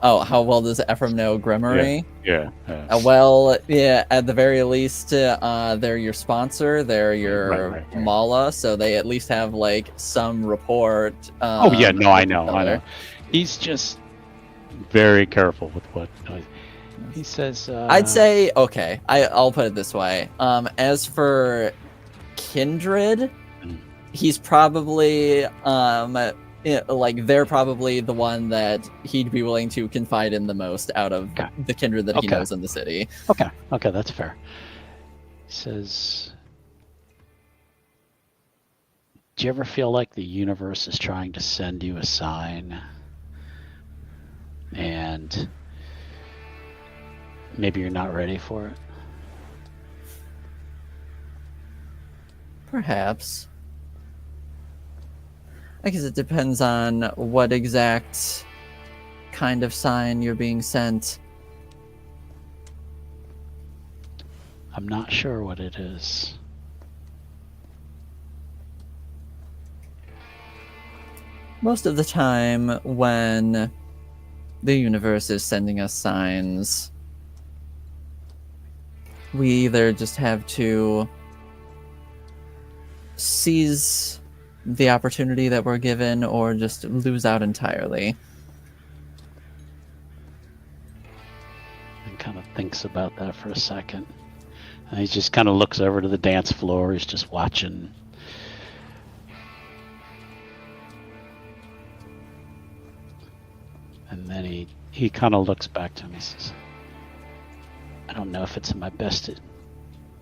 Oh, how well does Ephraim know Gremory? Yeah. Well, yeah, at the very least, they're your sponsor, they're your Right. mala, so they at least have, like, some rapport. I know. other. He's just very careful with what he says. I'd say, okay, I'll put it this way. As for Kindred, he's probably, they're probably the one that he'd be willing to confide in the most out of the Kindred that he knows in the city. Okay, that's fair. He says, do you ever feel like the universe is trying to send you a sign? And maybe you're not ready for it? Perhaps. I guess it depends on what exact kind of sign you're being sent. I'm not sure what it is. Most of the time when the universe is sending us signs, we either just have to seize the opportunity that we're given or just lose out entirely. And kind of thinks about that for a second. And he just kind of looks over to the dance floor. He's just watching. And then he kind of looks back to him. He says, I don't know if it's in my best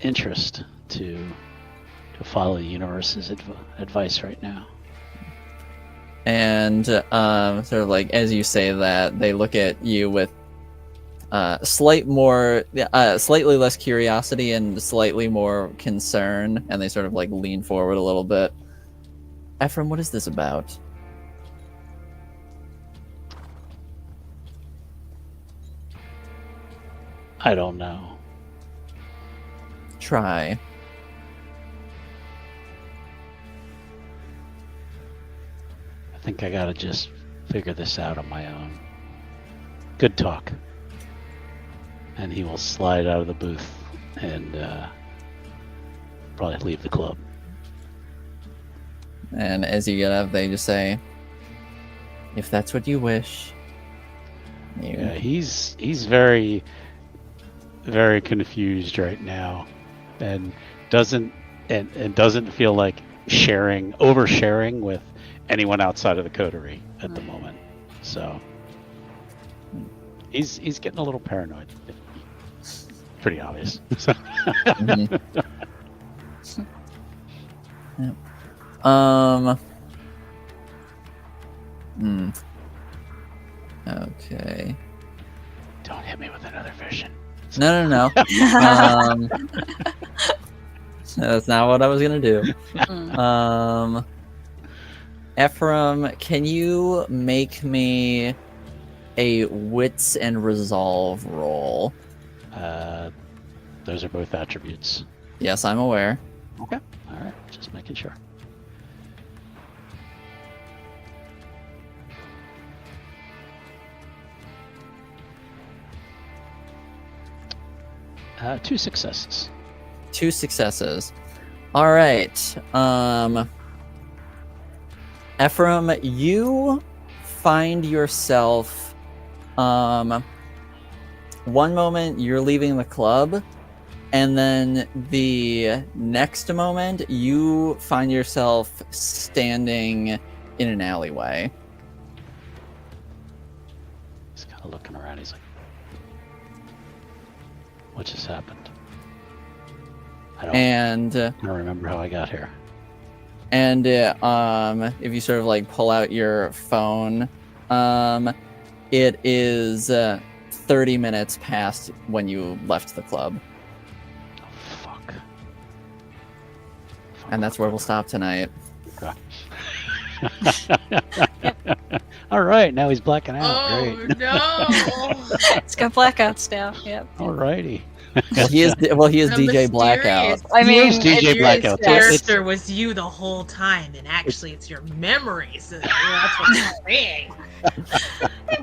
interest to follow the universe's advice right now. And sort of like as you say that, they look at you with slightly less curiosity and slightly more concern, and they sort of like lean forward a little bit. Ephraim, what is this about? I don't know. Try. I think I gotta just figure this out on my own. Good talk. And he will slide out of the booth and probably leave the club. And as you get up, they just say, if that's what you wish. Yeah, he's very, very confused right now, and doesn't feel like oversharing with anyone outside of the coterie at the moment. So He's getting a little paranoid. Pretty obvious. Mhm. Yep. Okay. Don't hit me with another vision. No. That's not what I was gonna do. Ephraim, can you make me a wits and resolve roll? Those are both attributes. Yes, I'm aware. Okay. All right. Just making sure. Two successes. 2 successes. All right. Ephraim, you find yourself one moment you're leaving the club, and then the next moment you find yourself standing in an alleyway. He's kind of looking around. He's like, what just happened? I don't remember how I got here. And if you sort of like pull out your phone, it is 30 minutes past when you left the club. Oh, fuck. And that's where we'll stop tonight. Okay. All right, now he's blacking out. Oh Great. no! It's got blackouts now. Yep. All righty. Well, he is The DJ Blackout. mysterious- I mean, is DJ it- Blackout. The character was you the whole time, and actually, it's your memories. That's what I'm saying.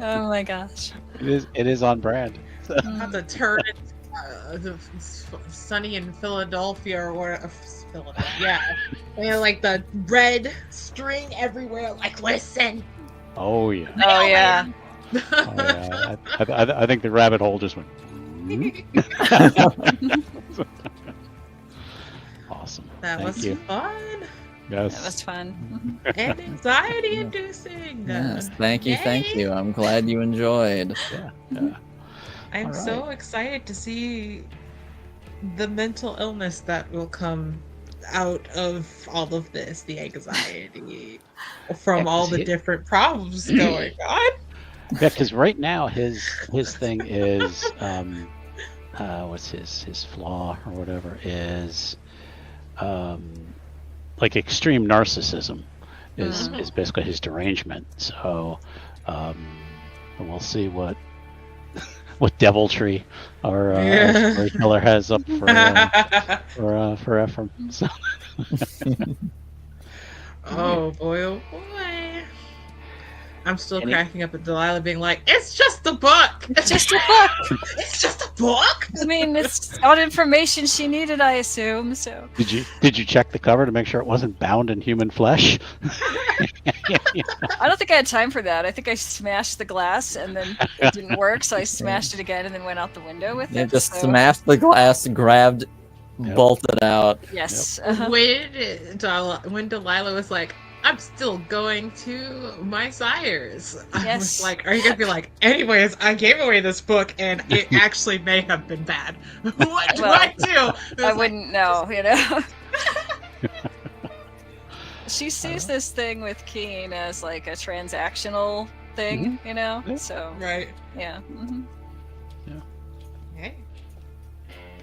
Oh my gosh. It is on brand. Not the turn the Sunny in Philadelphia or where Philadelphia. Yeah, and like the red string everywhere. Like, listen. Oh yeah. Oh yeah. Oh, yeah. I think the rabbit hole just went. Awesome. That Thank was you. fun Yes. That was fun. and anxiety-inducing. Yes, thank you. Yay. I'm glad you enjoyed. Yeah. I'm All so right. excited to see the mental illness that will come out of all of this, the anxiety from Yeah, all 'cause the different problems going on. Yeah, because right now his thing is what's his flaw or whatever is like extreme narcissism is basically his derangement. So we'll see what deviltry our storyteller has up for Ephraim. So. Oh boy, oh boy. I'm still cracking up at Delilah being like, it's just a book! It's just a book. It's just a book! I mean, it's got information she needed, I assume. So. Did you check the cover to make sure it wasn't bound in human flesh? I don't think I had time for that. I think I smashed the glass and then it didn't work, so I smashed it again and then went out the window with Yeah, it. just so. smashed the glass, grabbed, bolted out. Yes. When Delilah was like, I'm still going to my sires. I Yes. was like, are you going to be like, anyways, I gave away this book and it actually may have been bad. What do I do? I wouldn't know, you know? She sees this thing with Keen as like a transactional thing, you know? So, Right. yeah. Hey.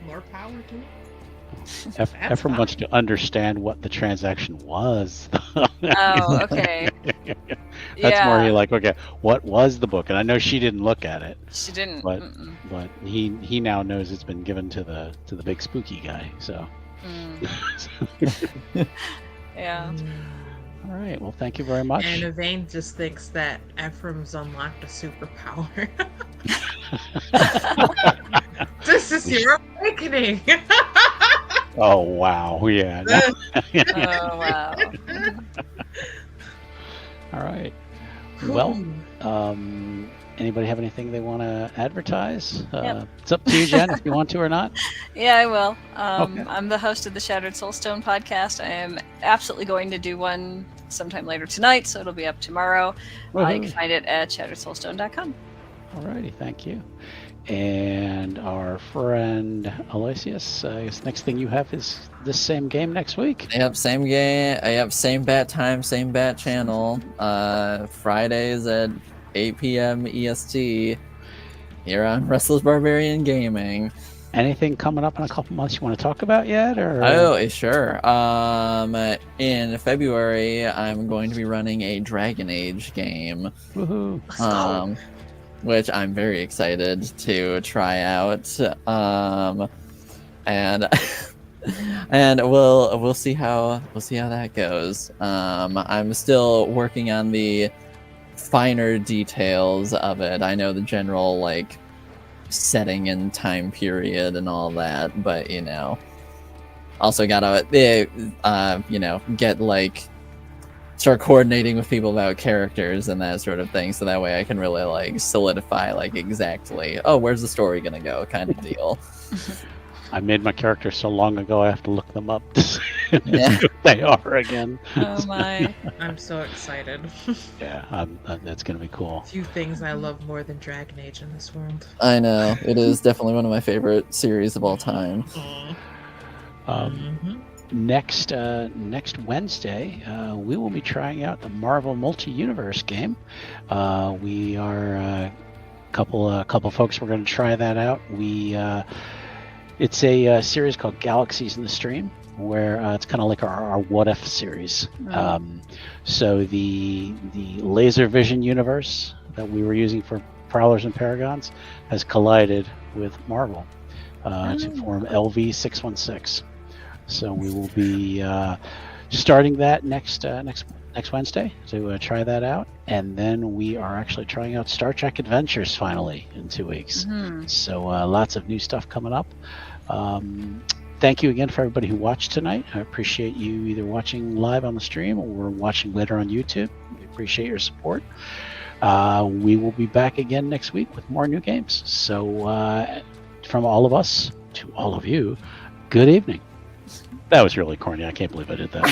More power to it. Ephraim wants to understand what the transaction was. Oh, okay. That's more he like, okay, what was the book? And I know she didn't look at it, She didn't. but he now knows it's been given to the big spooky guy. So Yeah. all right, well, thank you very much. And Yvain just thinks that Ephraim's unlocked a superpower. This is your awakening. Oh wow, yeah. Oh, wow. All right. Well, anybody have anything they want to advertise? Yep. It's up to you, Jen, if you want to or not. Yeah, I will. Okay. I'm the host of the Shattered Soulstone podcast. I am absolutely going to do one sometime later tonight, so it'll be up tomorrow. You can find it at shatteredsoulstone.com. Alrighty, thank you. And our friend Aloysius, I guess next thing you have is this same game next week. Yep, same game. Yep, same bat time, same bat channel. Fridays at 8 p.m. EST here on Restless Barbarian Gaming. Anything coming up in a couple months you want to talk about yet? Or Oh, sure. In February, I'm going to be running a Dragon Age game. Woohoo! Let's go. Which I'm very excited to try out. And and we'll see how that goes. I'm still working on the finer details of it. I know the general like setting and time period and all that, but also gotta get like start coordinating with people about characters and that sort of thing, so that way I can really like solidify like exactly where's the story gonna go kind of deal. I made my character so long ago I have to look them up to see who they are again. Oh my. I'm so excited. Yeah, that's gonna be cool. Few things I love more than Dragon Age in this world. I know, it is definitely one of my favorite series of all time. Next Wednesday, we will be trying out the Marvel Multi-Universe game. We are a couple folks. We're going to try that out. It's a series called Galaxies in the Stream, where it's kind of like our What If series. So the laser vision universe that we were using for Prowlers and Paragons has collided with Marvel to form LV-616. So we will be starting that next Wednesday to try that out, and then we are actually trying out Star Trek Adventures finally in 2 weeks. So lots of new stuff coming up. Thank you again for everybody who watched tonight. I appreciate you either watching live on the stream or watching later on YouTube. We appreciate your support. We will be back again next week with more new games. So from all of us to all of you, good evening. That was really corny. I can't believe I did that.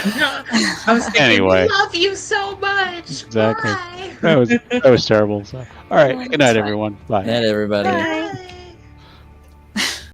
I was thinking, Anyway. we love you so much. Exactly. Bye. That was terrible. So, all right. Good night, everyone. Bye. Good night, everybody. Bye.